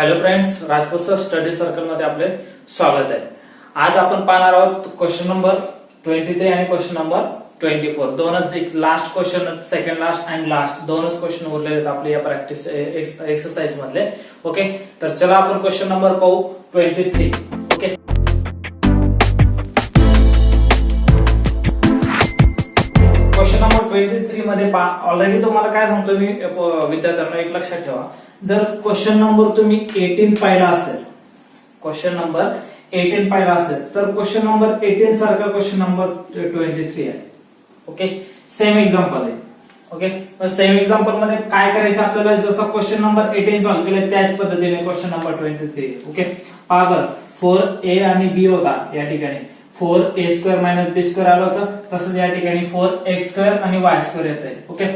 Hello friends, Rajput sir study circle मध्ये आपले स्वागत आहे. आज आपण पाहणार आहोत क्वेश्चन नंबर 23 आणि क्वेश्चन नंबर 24. दोनच एक last question, second last and last दोनच क्वेश्चन उरलेले आहेत आपले या प्रॅक्टिस एक्सरसाइज मधले. ओके, तर चला आपण क्वेश्चन नंबर पाहू 23. ओके, क्वेश्चन नंबर 23 मध्ये ऑलरेडी तुम्हाला काय सांगतो मी विद्यार्थ्यांना, एक लक्षात ठेवा. जर क्वेश्चन नंबर तुम्ही 18 पाहिला असेल, क्वेश्चन नंबर 18 पाहिला असेल, तर क्वेश्चन नंबर 18 सारखा क्वेश्चन नंबर 23 आहे. ओके, सेम एक्झाम्पल आहे. ओके, सेम एक्झाम्पल मध्ये काय करायचं आपल्याला, जसं क्वेश्चन नंबर 18 सॉल्व्ह केलं त्याच पद्धतीने क्वेश्चन नंबर 23. ओके, पहा बरं, 4a आणि b होता या ठिकाणी 4a² - b² आलं होतं, तसंच या ठिकाणी 4x² आणि y² येत आहे. ओके,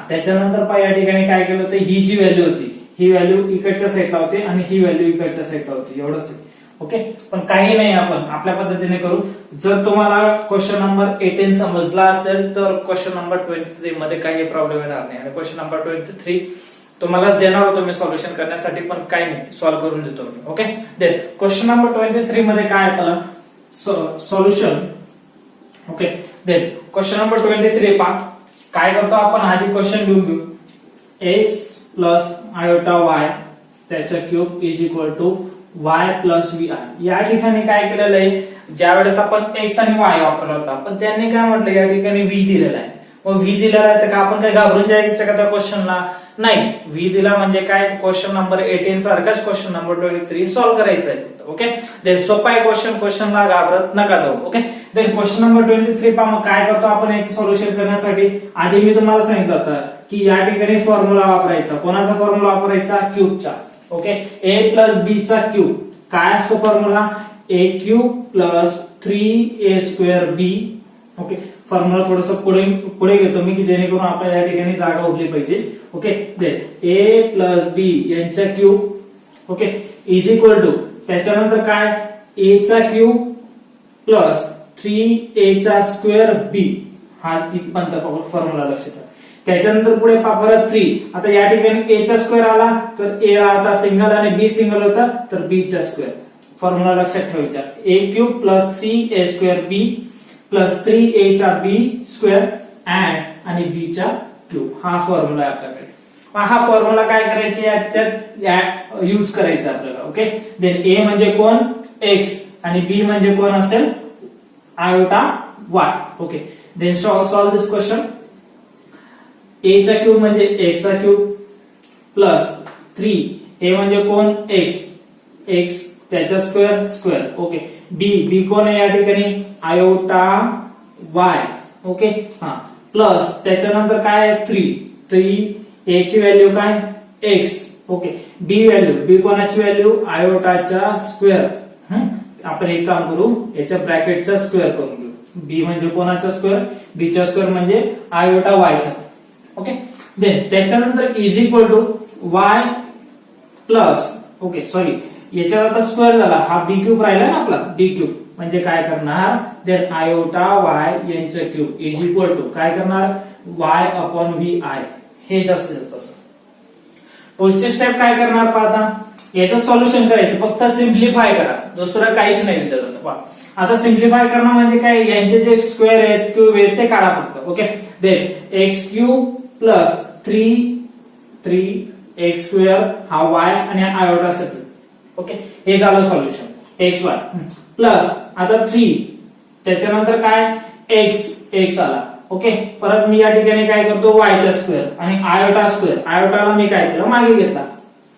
त्याच्यानंतर पहा या ठिकाणी काय केलं होतं, ही जी व्हॅल्यू होती ही व्हॅल्यू इकडच्या साईडला होती आणि ही व्हॅल्यू इकडच्या साईडला होती, एवढंच आहे. ओके, पण काही नाही, आपण आपल्या पद्धतीने करू. जर तुम्हाला क्वेश्चन नंबर 18 समजला असेल तर क्वेश्चन नंबर 23 मध्ये काही प्रॉब्लेम येणार नाही, आणि क्वेश्चन नंबर 23 तुम्हालाच देणार होतो मी सॉल्युशन करण्यासाठी, पण काही नाही, सॉल्व्ह करून देतो मी. ओके, देन क्वेश्चन नंबर 23 मध्ये काय आपल्याला solution. Okay, then question number 23 पहा काय करतो आपण, आधी क्वेश्चन लिहून घेऊ. x प्लस आयोटा y त्याचा cube is equal to y plus vi. या ठिकाणी काय केलेलं आहे, ज्या वेळेस आपण x आणि y वापरला होता, पण त्यांनी काय म्हटलं या ठिकाणी v दिलेला आहे. मग v दिलेला आहे तर आपण काय घाबरून जायचं का त्या क्वेश्चनला? नाही, v दिला म्हणजे काय, क्वेश्चन नंबर 18 सारखाच क्वेश्चन नंबर 23 सॉल्व्ह करायचा आहे. ओके, देन सोपा आहे क्वेश्चनला घाबरत नका जाऊ. ओके, देन क्वेश्चन नंबर 23 पहा मग काय करतो आपण याचं सोल्युशन करण्यासाठी. आधी मी तुम्हाला सांगितलं होतं की या ठिकाणी फॉर्म्युला वापरायचा. कोणाचा फॉर्म्युला वापरायचा? क्यूबचा. ओके, a प्लस b चा क्यूब काय असतो formula? a cube plus 3a²b. Okay, formula थोडस पुढे घेतो मी की जेणेकरून आपल्याला या ठिकाणी जागा उरली पाहिजे. Okay, then a plus b यांचा cube. Okay, is equal to त्याच्यानंतर काय, a चा क्यूब प्लस 3a²b. हा इथपर्यंत फॉर्म्युला लक्षात ठेवा. त्याच्यानंतर पुढे परत 3. आता या ठिकाणी a चा स्क्वेअर आला तर a आता सिंगल आणि b सिंगल होता तर b चा स्क्वेअर. फॉर्म्युला लक्षात ठेवायचा, a cube plus 3a²b plus 3a²b² आणि b चा क्यूब. हा फॉर्म्युला आहे आपल्याकडे. हा फॉर्म्युला काय करायचे, याच्यात यूज करायचा आपल्याला. ओके, देन a म्हणजे कोण? x आणि b म्हणजे कोण असेल? Iota y. Okay, then solve this question. a चा क्यूब म्हणजे x चा क्यूब प्लस 3a म्हणजे कोण? x त्याचा स्क्वेअर. ओके, b कोण आहे या ठिकाणी? Iota y. ओके, प्लस त्याच्यानंतर काय? 3 a ची व्हॅल्यू काय? x. ओके, b कोणाची व्हॅल्यू? आयोटाचा स्क्वेअर. आपण एक काम करू, याच्या ब्रॅकेटचा स्क्वेअर करून घेऊ. b म्हणजे कोणाचा स्क्वेअर? b चा स्क्वेअर म्हणजे आयोटा y चा. ओके, देन त्याच्यानंतर is equal to y plus, okay sorry, याच्यावर आता स्क्वेअर झाला, हा b क्यूब राहिला ना आपला, b क्यूब म्हणजे काय करणार, देन आयोटा y यांचा क्यूब इज इक्वल टू काय करणार, y अपॉन vi. हे असेल तसं. पुढची स्टेप काय करणार पाहता, याचं सॉल्युशन करायचं, फक्त सिम्प्लिफाय करा, दुसरं काहीच नाही विद्यार्थ्यांना. आता सिम्प्लिफाय करणं म्हणजे काय, यांचे जे स्क्वेअर आहेत क्यूब आहेत ते काढा फक्त. Okay, then x cube plus 3x² हा y आणि आयोटा सगळं. ओके, हे झालं सॉल्युशन xy प्लस आता 3 त्याच्यानंतर काय x आला. ओके, परत मी या ठिकाणी काय करतो, y चा स्क्वेअर आणि आयोटा स्क्वेअर. आयोटाला मी काय केलं, मागे घेतला.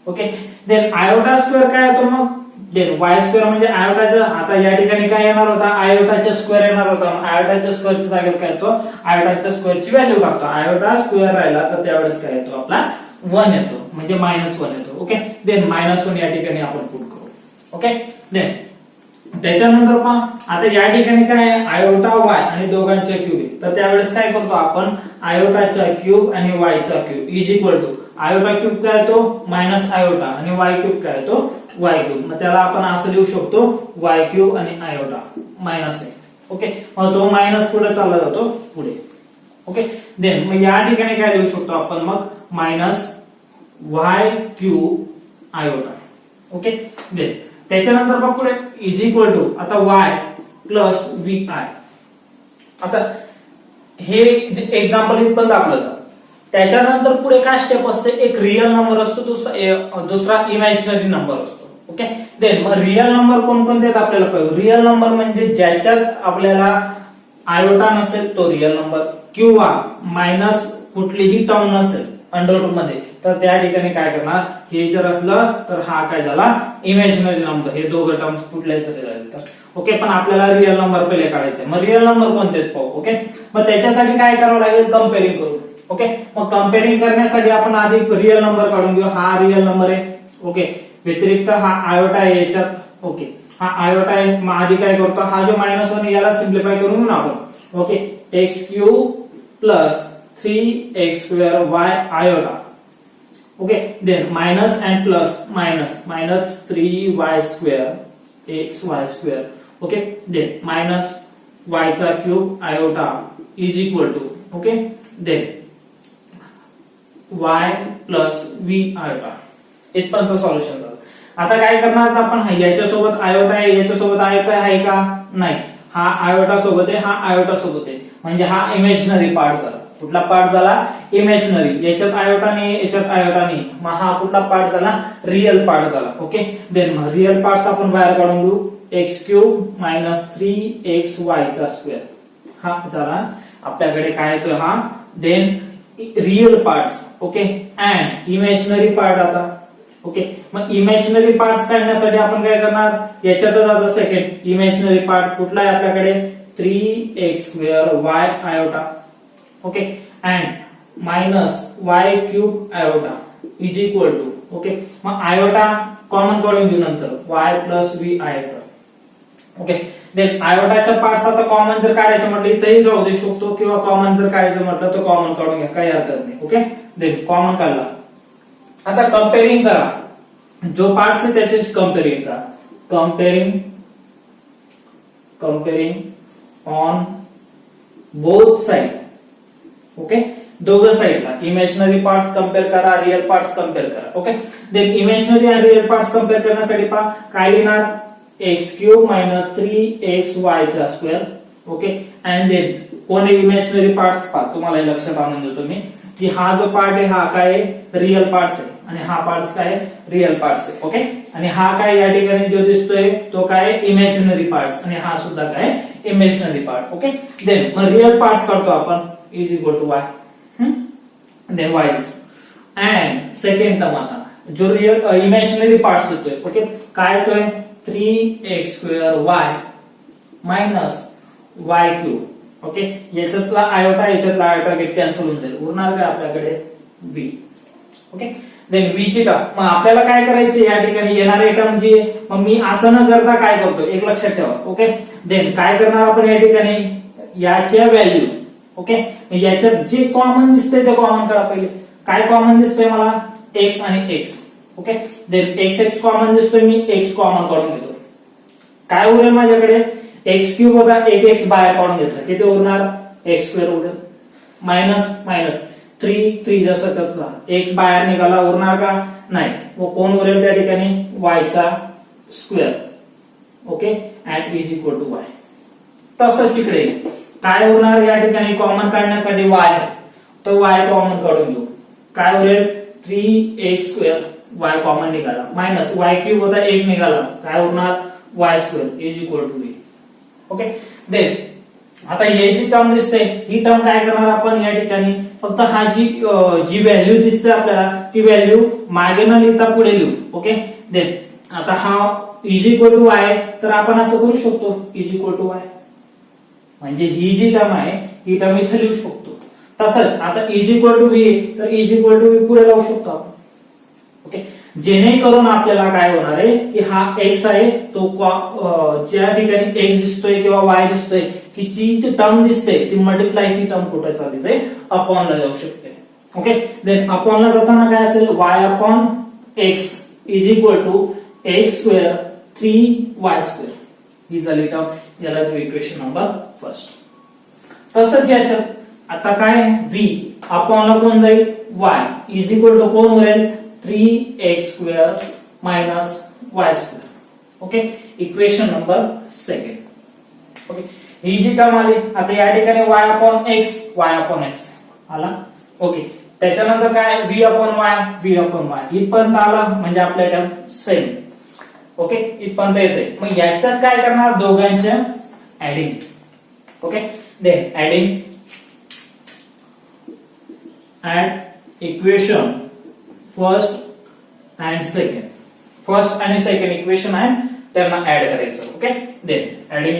ओके, देन आयोटा स्क्वेअर काय होतो मग, देन y² म्हणजे आयोटाचा. आता या ठिकाणी काय येणार होता, आयोटाचा स्क्वेअर येणार होता. आयोटाच्या स्क्वेअरच्या जागेवर काय येतो, आयोटाच्या स्क्वेअरची व्हॅल्यू टाकतो. आयोटा स्क्वेअर राहिला तर त्यावेळेस काय येतो आपला 1 येतो, म्हणजे -1 येतो. ओके, देन -1 या ठिकाणी आपण पुट करू. ओके, देन त्याच्यानंतर पहा आता या ठिकाणी काय आहे, आयोटा y आणि दोघांचा क्यूब आहे, तर त्यावेळेस काय करतो आपण, आयोटाचा क्यूब आणि y चा cube is equal to iota cube काय येतो मायनस आयोटा आणि y क्यूब काय येतो y क्यूब. मग त्याला आपण असं लिहू शकतो y क्यूब आणि आयोटा मायनस आहे. ओके, मग तो मायनस पुढे चालला जातो पुढे. ओके, देन मग या ठिकाणी काय लिहू शकतो आपण, मग minus y cube iota. Okay. Then त्याच्यानंतर बघ पुढे इज इक्वल टू आता वाय प्लस व्ही आय. आता हे जे एक्झाम्पल इथं पण दाखवलं जातं. त्याच्यानंतर पुढे काय स्टेप असते, एक रिअल नंबर असतो, दुसरा इमॅजिनरी नंबर असतो. ओके. देन मग रिअल नंबर कोणकोणते आहेत आपल्याला कळू. रिअल नंबर म्हणजे ज्याच्यात आपल्याला आयोटा नसेल तो रिअल नंबर, किंवा मायनस कुठलीही टर्म नसेल अंडररूट मध्ये, तर त्या ठिकाणी काय करणार, हे जर असलं तर हा काय झाला इमॅजिनरी नंबर. हे दोघं टर्म्स कुठल्याही तरी झाले तर ओके. पण आपल्याला रिअल नंबर पहिले काढायचे. मग रिअल नंबर कोणते आहेत पाहू. ओके. मग त्याच्यासाठी काय करावं लागेल, कम्पेअरिंग करू. ओके. मग कम्पेअरिंग करण्यासाठी आपण आधी रिअल नंबर काढून घेऊ. हा रिअल नंबर आहे. ओके. व्यतिरिक्त हा आयोटा आहे याच्यात. ओके. हा आयोटा आहे. मग आधी काय करतो, हा जो -1 याला सिम्प्लिफाय करून घेऊ आपण. Okay. x³ plus 3x² y iota. Okay. Then minus and plus minus 3y² xy². Okay. Then minus y³ iota is equal to. Okay. Then y plus v iota. इथपर्यंत सॉल्युशन झालं. आता काय करणार आपण, याच्यासोबत आयोटा आहे, याच्यासोबत आयोटा आहे का, नाही. हा आयोटा सोबत आहे, हा आयोटा सोबत आहे, म्हणजे हा इमॅजिनरी पार्ट झाला. कुठला पार्ट झाला, इमॅजिनरी. याच्यात आयोटा नाही, याच्यात आयोटा नाही, मग हा कुठला पार्ट झाला, रिअल पार्ट झाला. ओके. देन मग रिअल पार्ट आपण बाहेर काढून घेऊ. x³ minus 3xy². हा झाला आपल्याकडे काय येतोय हा. Then real parts. Okay. And imaginary part. आता ओके. मग इमॅजिनरी पार्ट्स काढण्यासाठी आपण काय करणार, याच्यातच आता सेकंड इमॅजिनरी पार्ट कुठला आहे आपल्याकडे, 3x² y iota. Okay. And minus y³ iota is equal to. Okay. मग आयोटा कॉमन काढून घेऊ नंतर, y plus v iota. Okay. Then आयोटाच्या पार्ट्स आता कॉमन जर काढायचं म्हटलं इथेही राहू दे शकतो, किंवा कॉमन जर काढायचं म्हटलं तर कॉमन काढून घ्या, काही हरकत नाही. ओके. देन कॉमन काढला. आता कम्पेअरिंग करा, जो पार्ट्स आहे त्याच्याशी कम्पेअरिंग करा. Comparing on both side. Okay. दोघं साइडला इमॅजिनरी पार्ट्स कम्पेअर करा, रिअल पार्ट्स कम्पेअर करा. ओके. देन इमॅजिनरी आणि रिअल पार्ट्स कम्पेअर करण्यासाठी पहा काय लिहिणार, x³ minus 3xy². Okay. And then कोण इमॅजिनरी पार्ट्स पहा, तुम्हाला हे लक्षात आणून देतो मी की हा जो पार्ट आहे हा काय रिअल पार्ट्स आहे, आणि हा पार्ट्स काय रिअल पार्ट्स आहे. ओके. आणि हा काय या ठिकाणी जो दिसतोय तो काय इमॅजिनरी पार्ट्स, आणि हा सुद्धा काय इमॅजिनरी पार्ट. ओके. देन मग रिअल पार्ट्स करतो आपण, is equal to y. Then y and second term आता जो रिअल इमॅजिनरी पार्ट्स येतोय. ओके. काय येतोय, 3x² y minus y³. Okay. याच्यातला आयोटा याच्यातला आयोटा गेट कॅन्सल होऊन जाईल, उरणार काय आपल्याकडे v. ओके. देन v ची टर्म. मग आपल्याला काय करायचे या ठिकाणी येणारे टर्म जी, मग मी असं न करता काय करतो एक लक्षात ठेवा. ओके. देन काय करणार आपण या ठिकाणी, याच्या व्हॅल्यू. ओके. याच्यात जे कॉमन दिसतंय ते कॉमन करा पहिले. काय कॉमन दिसतंय मला, x आणि x. Okay. Then x common दिसतोय, मी x कॉमन काढून घेतो. काय उरेल माझ्याकडे, x³ होता, एक x बाहेर काढून घेतला, किती उरणार, x² उरेल. मायनस मायनस 3 जसं त्याचा x बाहेर निघाला, उरणार का नाही. व कोण उरेल त्या ठिकाणी, y². Okay. And is equal to y. तसंच इकडे काय उरणार, या ठिकाणी कॉमन काढण्यासाठी y, तर y कॉमन काढून घेऊ. काय उरेल, 3x² y कॉमन निघाला, मायनस y³ होता, एक निघाला, काय उरणार y² is equal to v. Okay. Then आता हे जी टर्म दिसते ही टर्म काय करणार आपण या ठिकाणी, फक्त हा जी व्हॅल्यू दिसते आपल्याला ती व्हॅल्यू मागे न लिहिता पुढे लिहू. ओके. देन आता हा इज इक्वल टू y, तर आपण असं करू शकतो इज इक्वल टू y, म्हणजे ही जी टर्म आहे ही टर्म इथे लिहू शकतो. तसंच आता इज इक्वल टू v, तर इज इक्वल टू v पुढे लावू शकतो आपण. ओके. जेणेकरून आपल्याला काय होणार आहे की हा x आहे तो ज्या ठिकाणी x दिसतोय किंवा y दिसतोय की जी टर्म दिसते ती मल्टिप्लायची टर्म कुठे चालली जाईल, अपॉनला जाऊ शकते. ओके. देन अपॉनला जाताना काय असेल, y upon x is equal to x² 3y². ही झाली टर्म, याला इक्वेशन नंबर फर्स्ट. तसंच याच्यात आता काय v अपॉनला कोण जाईल, y इज इक्वल टू कोण उरेल, 3x² minus y square. Okay, equation number second. Okay, ही जी टर्म आली आता या ठिकाणी y अपॉन एक्स आला. ओके, त्याच्यानंतर काय v अपॉन वाय इथपर्यंत आला म्हणजे आपल्या टर्म सेम. ओके, इथपर्यंत येते. मग याच्यात काय करणार, दोघांच्या adding. Okay, then adding add equation first आणि सेकंड इक्वेशन आहे त्यांना ऍड करायचं. Okay, then adding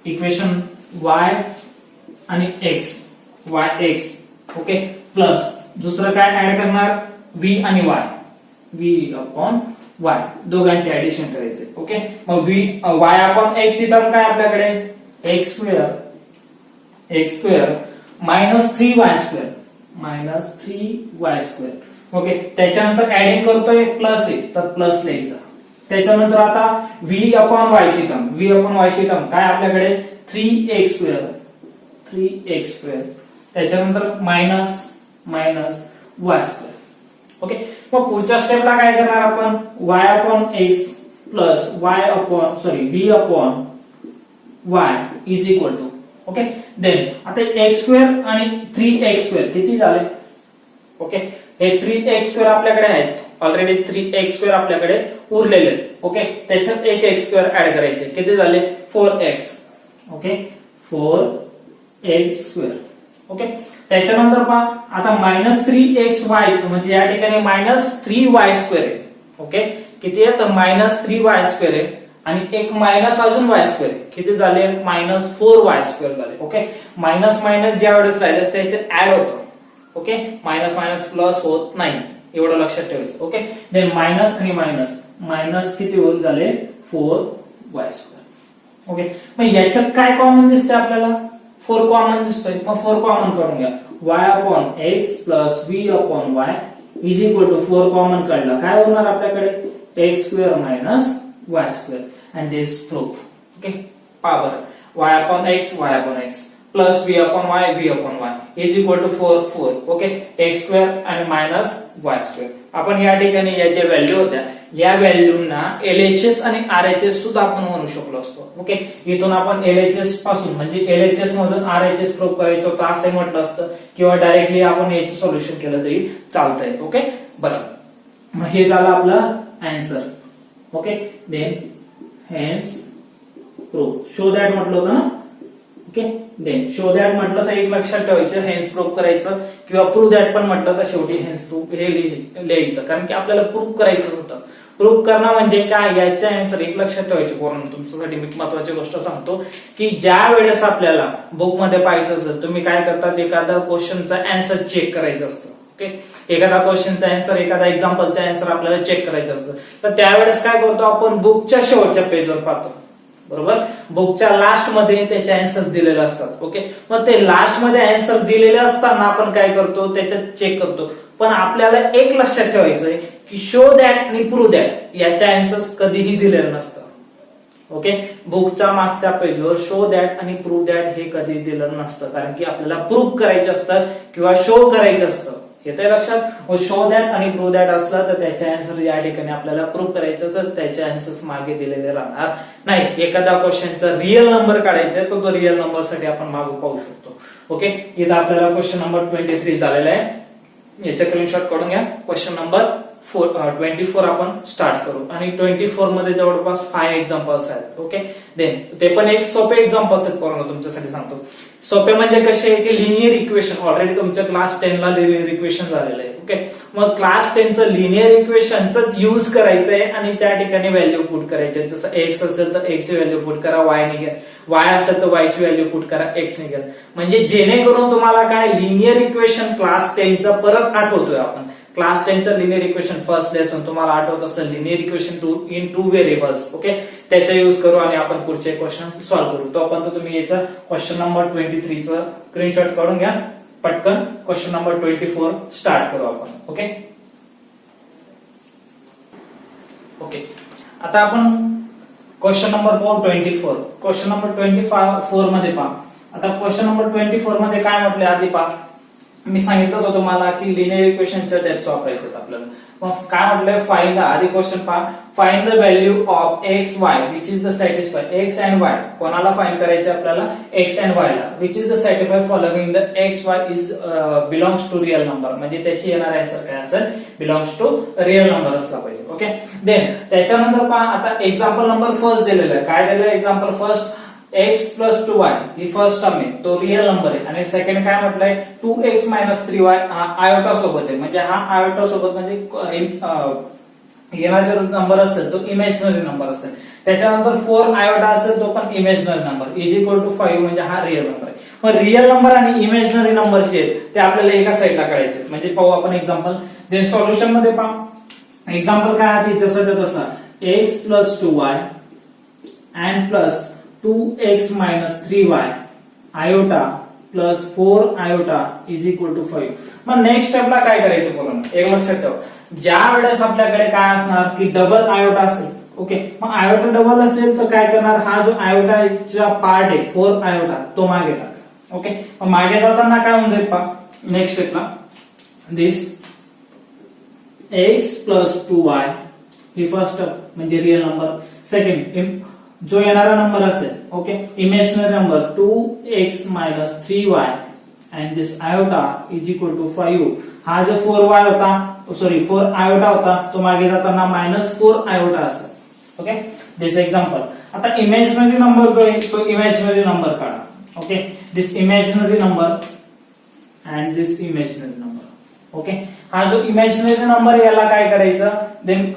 equation y आणि x. ओके, प्लस दुसरं काय ऍड करणार, v आणि v अपॉन y दोघांचे ऍडिशन करायचे. ओके, मग y अपॉन x ही टर्म काय आपल्याकडे x square minus 3y square. Okay, त्याच्यानंतर ऍडिंग करतोय प्लस आहे तर प्लस लिहायचं. त्याच्यानंतर आता v अपॉन y ची टर्म काय आपल्याकडे 3x स्क्वेअर त्याच्यानंतर मायनस y स्क्वेअर. ओके, मग पुढच्या स्टेपला काय करणार आपण, y upon x plus v upon y is equal to. Okay, then आता x स्क्वेअर आणि 3x स्क्वेअर किती झाले. ओके, हे 3x स्क्वेअर आपल्याकडे आहेत ऑलरेडी, 3x स्क्वेअर आपल्याकडे उरलेले. ओके, त्याच्यात एक x स्क्वेअर ऍड करायचे किती झाले 4x. Okay, 4x square. Okay, त्याच्यानंतर पहा आता मायनस 3xy म्हणजे या ठिकाणी मायनस 3y स्क्वेअर आहे. ओके, किती आहे तर मायनस 3y स्क्वेअर आहे आणि एक मायनस अजून y स्क्वेअर किती झाले मायनस 4y स्क्वेअर झाले. ओके, मायनस ज्या वेळेस राहिले त्याचे ऍड होतं. ओके, मायनस प्लस होत नाही एवढं लक्षात ठेवायचं. ओके, देन मायनस आणि मायनस किती होत झाले 4y स्क्वेअर. ओके, मग याच्यात काय कॉमन दिसतंय आपल्याला 4 कॉमन दिसतोय. मग 4 कॉमन काढून घ्या, y upon x plus v upon y is equal to 4 common काढला काय होणार आपल्याकडे x square minus y square and this proof. Okay, power y upon x plus v upon y is equal to 4. Okay, x square and minus y square. आपण या ठिकाणी याच्या value होत्या, या व्हॅल्यूना LHS आणि RHS सुद्धा आपण म्हणू शकलो असतो. ओके, इथून आपण LHS पासून म्हणजे LHS मधून RHS प्रूव्ह करायचं होतं असं म्हटलं असतं किंवा डायरेक्टली आपण याचं सोल्युशन केलं तरी चालतंय. ओके, बरं, मग हे झालं आपलं answer. Okay, then hence proof. show that म्हटलं होतं ना. ओके, देन show that म्हटलं तर एक लक्षात ठेवायचं hence proof करायचं किंवा prove that पण म्हटलं तर शेवटी hence proof हे लिहायचं कारण की आपल्याला प्रूव्ह करायचं होतं. प्रूव्ह करणं म्हणजे काय याचे आन्सर एक लक्षात ठेवायचे. पोरांनो तुमच्यासाठी मी महत्त्वाची गोष्ट सांगतो की ज्या वेळेस आपल्याला बुक मध्ये पाहिजे असेल तुम्ही काय करतात एखादा क्वेश्चनचा आन्सर चेक करायचं असतं. ओके, एखादा क्वेश्चनचा आन्सर एखादा एक्झाम्पलचा आन्सर आपल्याला चेक करायचं असतं तर त्यावेळेस काय करतो आपण बुकच्या शेवटच्या पेजवर पाहतो. बरोबर, बुकच्या लास्ट मध्ये त्याचे आन्सर दिलेले असतात. ओके, मग ते लास्ट मध्ये आन्सर दिलेले असताना आपण काय करतो त्याच्यात चेक करतो. पण आपल्याला एक लक्षात ठेवायचंय की शो दॅट आणि प्रूव्ह दॅट याचे आन्सर्स कधीही दिलेले नसतं. ओके, बुकच्या मागच्या पेजवर शो दॅट आणि प्रूव्ह दॅट हे कधी दिलेलं नसतं कारण की आपल्याला प्रूव्ह करायचं असतं किंवा शो करायचं असतं. येते लक्षात, शो दॅट आणि प्रूव्ह दॅट असलं तर त्याचे आन्सर या ठिकाणी आपल्याला प्रूव्ह करायचं तर त्याचे आन्सर्स मागे दिलेले राहणार नाही. एखादा क्वेश्चनचा रिअल नंबर काढायचा आहे तर तो रिअल नंबर साठी आपण मागे पाहू शकतो. ओके, इथं आपल्याला क्वेश्चन नंबर 23 झालेला आहे. याचा स्क्रीनशॉट काढून घ्या. क्वेश्चन नंबर 24 आपण स्टार्ट करू आणि 24 मध्ये जवळपास 5 एक्झाम्पल्स आहेत. ओके, देन ते पण एक सोपे एक्झाम्पल्स आहेत पोरांनो तुमच्यासाठी सांगतो. सोपे म्हणजे कसे की लिनियर इक्वेशन ऑलरेडी तुमच्या क्लास 10 ला लिनियर इक्वेशन झालेलं आहे. ओके, मग क्लास 10 चं लिनियर इक्वेशनच यूज करायचंय आणि त्या ठिकाणी व्हॅल्यू पुट करायचे. जसं x असेल तर x ची व्हॅल्यू पुट करा, y निघेल, y असेल तर y ची व्हॅल्यू पुट करा, x निघेल. म्हणजे जेणेकरून तुम्हाला काय लिनियर इक्वेशन क्लास 10 चं परत आठवतोय आपण. क्लास 10 चं लिनियर इक्वेशन फर्स्ट लेसन तुम्हाला आठवत असेल linear equation in 2 variables. Okay, त्याचा यूज करू आणि आपण पुढचे क्वेश्चन सॉल्व्ह करू. तोपर्यंत तुम्ही याचा क्वेश्चन नंबर 23 चं स्क्रीनशॉट काढून घ्या. पटकन क्वेश्चन नंबर 24 स्टार्ट करू आपण. ओके, आता आपण क्वेश्चन नंबर 24 क्वेश्चन नंबर 24 मध्ये पहा. आता क्वेश्चन नंबर 24 मध्ये काय म्हटले आधी पहा. मी सांगितलं होतं तुम्हाला की लिनियर इक्वेशनच्या टाइप्स वापरायचे आहेत आपल्याला. मग काय म्हटलंय, फाइंड आधी क्वेश्चन पहा, find the value of x y which is the satisfy x and y. कोणाला फाइंड करायचे आपल्याला, एक्स अँड वाय ला. Which is the satisfy following the x y is belongs to real number. म्हणजे त्याची येणार answer काय असेल, belongs to real number असला पाहिजे. ओके, देन त्याच्यानंतर पहा, आता एक्झाम्पल नंबर फर्स्ट दिलेलं आहे. काय दिलेलं आहे example first, x plus 2y ही फर्स्ट टर्म आहे, तो रिअल नंबर आहे. आणि सेकंड काय म्हटलंय, 2x मायनस 3y हा आयोटा सोबत आहे. म्हणजे हा आयोटा सोबत म्हणजे येणारा जो नंबर असेल तो इमॅजिनरी नंबर असेल. त्याच्यानंतर 4 आयोटा असेल तो पण imaginary number, is equal to 5 म्हणजे हा रिअल नंबर आहे. मग रिअल नंबर आणि इमॅजिनरी नंबर जे ते आपल्याला एका साईडला काढायचे. म्हणजे पाहू आपण एक्झाम्पल. देन सॉल्युशन मध्ये पहा, एक्झाम्पल काय आहे जसं तसा, x plus 2y and plus 2x minus 3y iota plus 4 iota is equal to 5. मग नेक्स्ट स्टेपला काय करायचं बोला, एक लक्षात ठेवा, ज्या वेळेस आपल्याकडे काय असणार की डबल आयोटा असेल. ओके, मग आयोटा डबल असेल तर काय करणार, हा जो आयोटाचा पार्ट आहे 4 आयोटा तो मागे टाका. ओके, मग मागे जाताना काय होऊन जाईल पहा नेक्स्ट स्टेपला, दिस x प्लस 2y ही फर्स्ट स्टेप म्हणजे रिअल नंबर. सेकंड जो येणारा नंबर असेल, okay, imaginary number 2x minus 3y and this iota is equal to 5. हा जो 4y होता, सॉरी 4 आयोटा होता तो मागे जाताना मायनस 4 आयोटा असेल. Okay, this example. आता इमॅजिनरी नंबर जो आहे तो इमॅजिनरी नंबर काढा. Okay, this imaginary number and this imaginary number. Okay, हा जो इमॅजिनरी नंबर याला काय करायचं, देन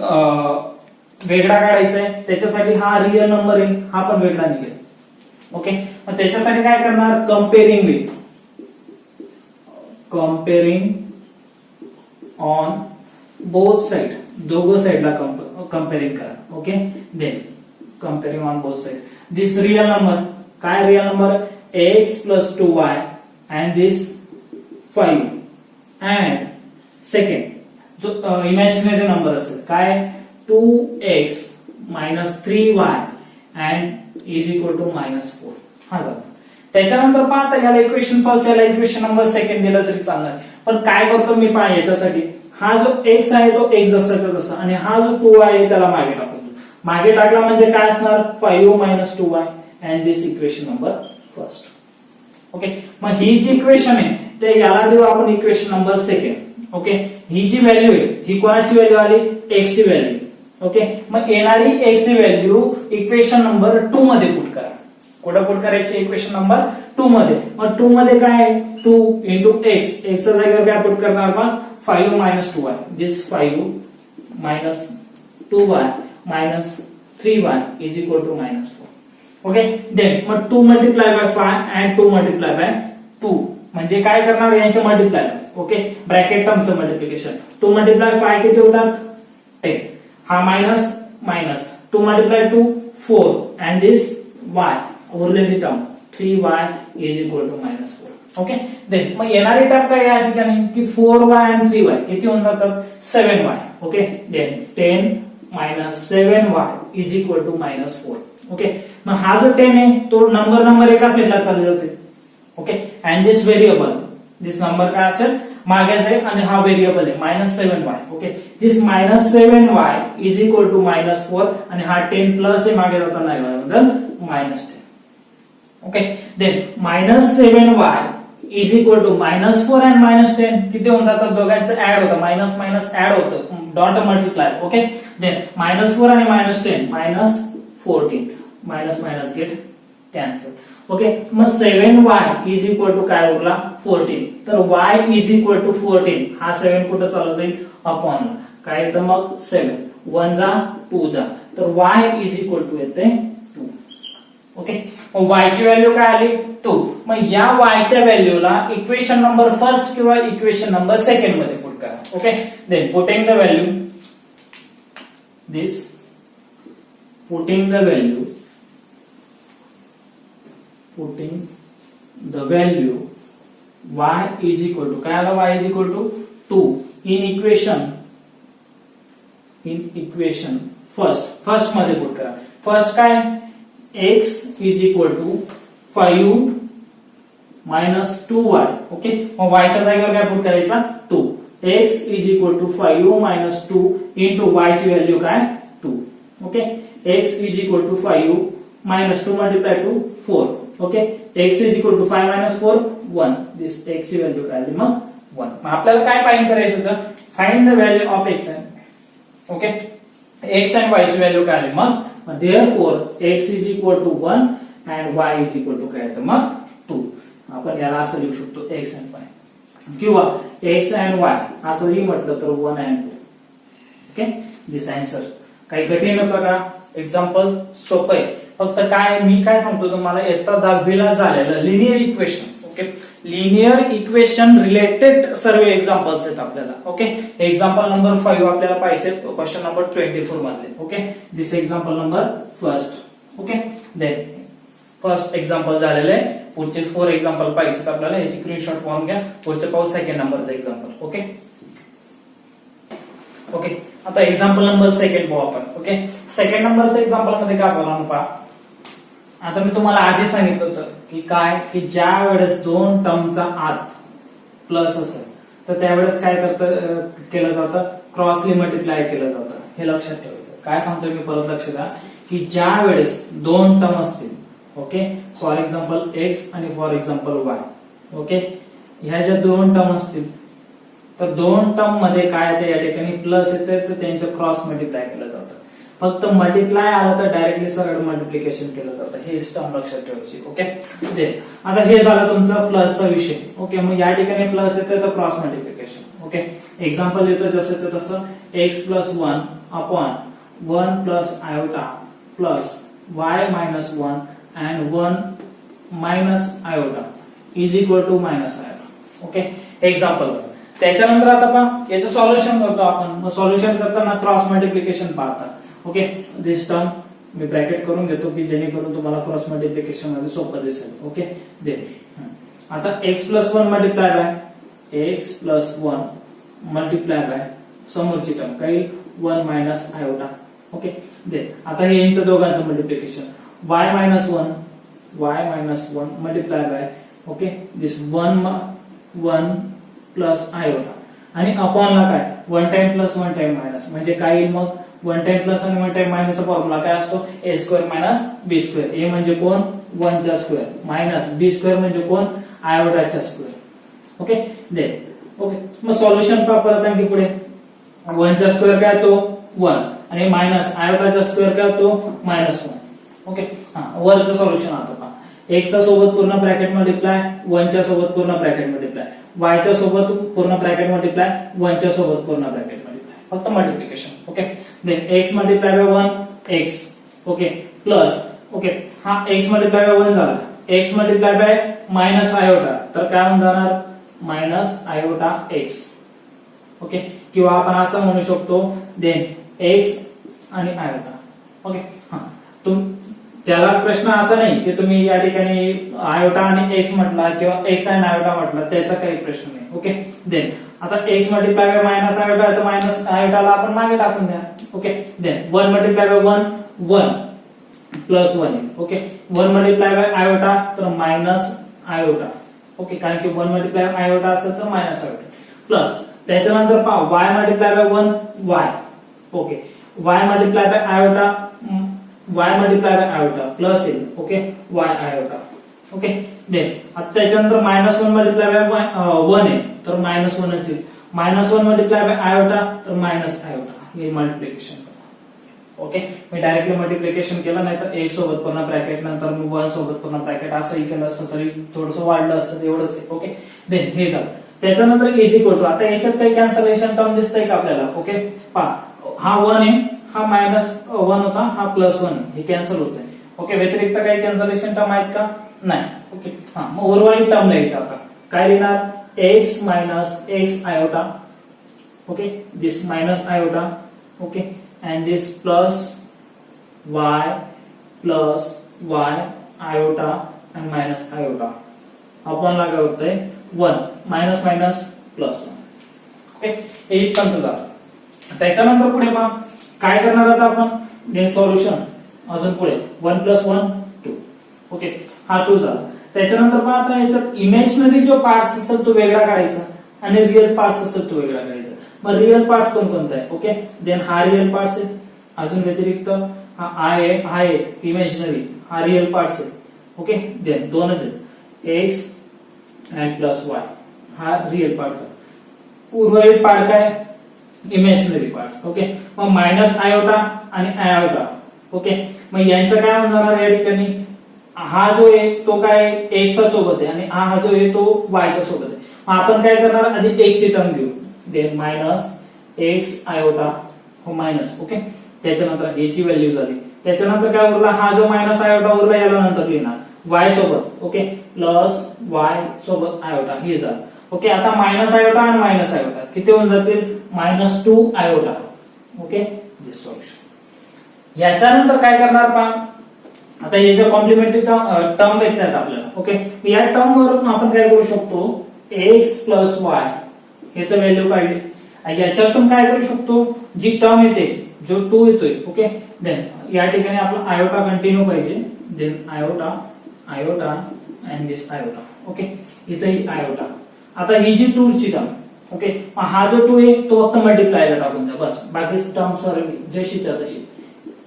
वेगळा काढायचा आहे. त्याच्यासाठी हा रिअल नंबर आहे, हा पण वेगळा निघेल. ओके, मग त्याच्यासाठी काय करणार, कम्पेरिंग ऑन बोथ साइड, दोघं साइडला कम्पेरिंग करा. Okay, then comparing on both side, this real number, काय real number, x plus 2y and this 5 and second जो इमॅजिनरी नंबर असेल काय 2x minus 3y and is equal to minus 4. हा झाला. त्याच्यानंतर पाहता याला इक्वेशन फर्स्ट, याला इक्वेशन नंबर सेकंड दिलं तरी चालणार. पण काय करतो मी पहा याच्यासाठी, हा जो x आहे तो x जसाचा तसा आणि हा जो 2y आहे त्याला मागे टाकतो. मागे टाकला म्हणजे काय असणार, 5 minus 2y and this equation number first. Okay, मग ही जी इक्वेशन आहे ते याला देऊ आपण इक्वेशन नंबर सेकंड. ओके, ही जी व्हॅल्यू आहे ही कोणाची व्हॅल्यू आली, x ची व्हॅल्यू. ओके, मग येणारी x ची व्हॅल्यू इक्वेशन नंबर 2 मध्ये पुट करा. कुठं पुट करायची, इक्वेशन नंबर 2 मध्ये. मग 2 मध्ये काय, 2 इंटू एक्स, एक्सच्या जागेवर काय पुट करणार आपण, 5 minus 2y, this 5 minus 2y minus 3y is equal to minus 4. Okay, then मग 2 multiply by 5 and 2 multiply by 2 म्हणजे काय करणार, यांचं मल्टिप्लाय. ओके, ब्रॅकेट टर्मचं मल्टिप्लिकेशन. 2 मल्टिप्लाय 5 किती होतात, 10. हा minus minus 2 multiply 2 4 and this y उरलेली term 3y is equal to minus 4. Okay, then मग येणारी टर्म काय या ठिकाणी की 4y अँड 3y किती होऊन जातात, 7y. Okay, then 10 minus 7y is equal to minus 4. Okay, मग हा जो 10 आहे तो नंबर एका साईडला चालले जाते. Okay, and this variable, this number काय असेल मागे जाईल आणि हा व्हेरिएबल आहे minus 7y. Okay, this minus 7y is equal to minus 4 आणि हा 10 प्लस आहे मागे जाताना minus 10. Okay, then minus 7y is equal to minus 4 and minus 10 किती होऊन जातात, दोघांचं ऍड होतं, मायनस मायनस ऍड होतं, dot multiply. Okay, then minus 4 आणि minus 10 minus 14, minus minus get cancel. Okay, मग 7y इज इक्वल टू काय उरला, 14. तर y इज इक्वल टू 14, हा 7 कुठं चालू जाईल, अपॉन काय येतं मग 7, 1 जा 2 जा, तर y इज इक्वल टू येते 2. ओके, मग y ची व्हॅल्यू काय आली 2. मग या y च्या व्हॅल्यूला इक्वेशन नंबर फर्स्ट किंवा इक्वेशन नंबर सेकंड मध्ये पुट करा. Okay, then putting the value, this putting the value, putting the value y is equal to काय आला, y is equal to 2 in equation first मध्ये put करा. First काय, x is equal to 5 minus 2y. Okay, मग y च्या जागेवर काय put करायचा 2. x is equal to 5 minus 2 into y ची व्हॅल्यू काय 2. Okay, x is equal to 5 minus 2 multiply two 4. Okay, x is equal to 5 minus 4 1. This x ची value काय आली मग 1. मग आपल्याला काय फाइंड करायचं होतं, find the value of x and okay x and y ची व्हॅल्यू काय आली मग therefore x is equal to 1 and y is equal to काय तर मग 2. आपण याला असं लिहू शकतो x अँड y किंवा x अँड y असंही म्हटलं तर 1 अँड 2. Okay, this answer. काही कठीण होतं का, एक्झाम्पल सोपं आहे. फक्त काय मी काय सांगतो तुम्हाला, इयत्ता 10वीला झालेलं linear equation. Okay, linear equation related सर्व एक्झाम्पल्स आहेत आपल्याला. ओके, एक्झाम्पल नंबर 5 आपल्याला पाहिजे क्वेश्चन नंबर 24 मधले. Okay, this example number first. Okay, then first example झालेलं आहे. पुढचे 4 एक्झाम्पल पाहिजे आपल्याला, याची स्क्रीनशॉट पाहून घ्या. पुढचे पाहू सेकंड नंबरचं एक्झाम्पल. ओके ओके, आता एक्झाम्पल नंबर सेकंड पाहू आपण. ओके, सेकंड नंबरच्या एक्झाम्पल मध्ये काय बोलणार पहा. आता मी तुम्हाला आधी सांगितलं होतं की काय, की ज्या वेळेस 2 टर्मचा आत प्लस असेल तर त्यावेळेस काय केलं जातं, क्रॉसली मल्टिप्लाय केलं जातं. हे लक्षात ठेवायचं. काय सांगतोय मी परत लक्ष द्या, की ज्या वेळेस 2 टर्म असतील, ओके, फॉर एक्झाम्पल x आणि फॉर एक्झाम्पल y. ओके, ह्या ज्या 2 टर्म असतील तर 2 टर्म मध्ये काय येते, या ठिकाणी प्लस येते तर त्यांचं क्रॉस मल्टिप्लाय केलं जातं. फक्त मल्टिप्लाय आलं तर डायरेक्टली सरळ मल्टिप्लिकेशन केलं जातं. हे टर्म लक्षात ठेवायची. ओके, आता हे झालं तुमचा प्लसचा विषय. ओके, मग या ठिकाणी प्लस येते तर क्रॉस मल्टिप्लिकेशन. ओके, एक्झाम्पल येतो जसं तसं x plus 1 upon 1 plus iota plus y minus 1 and 1 minus iota is equal to minus iota. Okay, example. त्याच्यानंतर आता पहा, याचं सॉल्युशन करतो आपण. मग सॉल्युशन करताना क्रॉस मल्टिप्लिकेशन पाहता. ओके, दिस टर्म मी ब्रॅकेट करून घेतो की जेणेकरून तुम्हाला क्रॉस मल्टिप्लिकेशन मध्ये सोपं दिसेल. ओके, आता x plus 1 multiply bye x plus 1 multiply bye समोरची टर्म काही 1 मायनस आयोटा. ओके, आता हे यांचं दोघांचं multiplication y minus 1 multiply bye okay दिस 1 प्लस आयोटा आणि अपॉनला काय 1 टाइम प्लस 1 टाइम मायनस म्हणजे काय येईल मग 1 टाइम प्लस आणि 1 टाइम मायनसचा फॉर्म्युला काय असतो a square minus b square. a म्हणजे कोण 1 चा स्क्वेअर मायनस b स्क्वेअर म्हणजे कोण आयोटाचा स्क्वेअर. ओके ओके मग सॉल्युशन पहा परत आणखी पुढे 1 चा स्क्वेअर काय तो 1 आणि मायनस आयोटाचा स्क्वेअर काय तो -1. ओके वरचं सॉल्युशन आता पहा x चा सोबत पूर्ण ब्रॅकेट मल्टिप्लाय 1 च्या सोबत पूर्ण ब्रॅकेट मल्टिप्लाय y च्या सोबत पूर्ण ब्रॅकेट मल्टिप्लाय 1 च्या सोबत पूर्ण ब्रॅकेट मल्टिप्लाय फक्त multiplication. Okay then x multiply by 1 x okay plus okay हा x मल्टिप्लाय बाय 1 झाला x multiply by minus iota तर काय होऊन जाणार मायनस आयोटा x. ओके किंवा आपण असं म्हणू शकतो देन x आणि आयोटा. ओके त्याला प्रश्न असा नाही की तुम्ही या ठिकाणी आयोटा आणि x म्हटला किंवा x आणि आयोटा म्हटला त्याचा काही प्रश्न नाही. ओके देन आता x multiply by minus iota तर मायनस आयोटाला आपण मागे टाकून द्या. Okay then 1 multiply by 1 plus 1 okay 1 multiply by iota तर मायनस आयोटा. ओके कारण की 1 मल्टिप्लाय आयोटा असेल तर मायनस आयोटा प्लस त्याच्यानंतर पहा y multiply by 1 y. Okay y multiply by iota y multiply by iota plus येईल okay y iota. Okay then आता त्याच्यानंतर -1 मल्टिप्लाय बाय 1 आहे तर -1 येईल -1 मल्टिप्लाय बाय आयोटा तर मायनस आयोटा हे मल्टिप्लिकेशन. ओके मी डायरेक्टली मल्टिप्लिकेशन केलं नाही तर एक सोबत पूर्ण ब्रॅकेट नंतर मी 1 सोबत पूर्ण ब्रॅकेट असंही केलं असतं तरी थोडंसं वाढलं असतं एवढंच आहे. ओके देन हे झालं त्याच्यानंतर इज इक्वल टू आता याच्यात काही कॅन्सलेशन टर्म दिसतंय का आपल्याला. ओके पहा हा 1 आहे हा -1 होता हा +1 हे कॅन्सल होतंय. ओके व्यतिरिक्त काही कॅन्सलेशन टर्म आहेत का नाही. ओके हा मग उर्वरित टर्म लिहायचं आता काय लिहिणार x minus x iota. Okay this minus iota. Okay and this plus y iota आणि मायनस आयोटा आपण काय होतंय 1 मायनस मायनस +1. ओके हे इथपर्यंत झालं. त्याच्यानंतर पुढे पहा काय करणार आता आपण सॉल्युशन अजून पुढे 1 + 1 2. ओके हा 2 झाला त्याच्यानंतर पण आता याच्यात इमॅजिनरी जो पार्ट्स असेल तो वेगळा काढायचा आणि रिअल पार्ट्स असेल तो वेगळा काढायचा. मग रिअल पार्ट्स कोणता आहे? ओके, देन हा रिअल पार्ट्स आहे, अजून व्यतिरिक्त हा आहे इमॅजिनरी, हा रिअल पार्ट्स आहे. ओके, देन दोनच आहेत, एक्स अँड प्लस वाय, हा रिअल पार्ट्स आहे. उर्वरित पार्ट काय? Imaginary parts. ओके, मग मायनस आयोटा आणि आयोटा. ओके, मग यांचं काय होणार या ठिकाणी? हा जो आहे तो काय एक्स च्या सोबत आहे आणि हा जो आहे तो वाय च्या सोबत आहे. मग आपण काय करणार? आधी एक्स ची टर्म घेऊ, देन मायनस एक्स आयोटा हो मायनस. ओके, त्याच्यानंतर याची व्हॅल्यू झाली. त्याच्यानंतर काय उरला? हा जो मायनस आयोटा उरला याला नंतर लिहिणार वाय सोबत. ओके, प्लस वाय सोबत आयोटा हे झालं. ओके, आता मायनस आयोटा आणि मायनस आयोटा किती होऊन जातील? -2 आयोटा. Okay, solution. याच्यानंतर काय करणार पहा, आता हे जे कॉम्प्लिमेंटरी टर्म भेटतात आपल्याला. ओके, या टर्म वरून आपण काय करू शकतो? एक्स प्लस वाय हे तर व्हॅल्यू काढली. याच्यातून काय करू शकतो? जी टर्म येते जो 2 येतोय. ओके, देन या ठिकाणी आपला आयोटा कंटिन्यू पाहिजे, then iota and this iota. Okay, इथे ही आयोटा. आता ही जी 2 ची टर्म. ओके, हा जो 2 आहे तो फक्त मल्टिप्लायला टाकून द्या बस, बाकी टर्म सर्व जशीच्या तशी.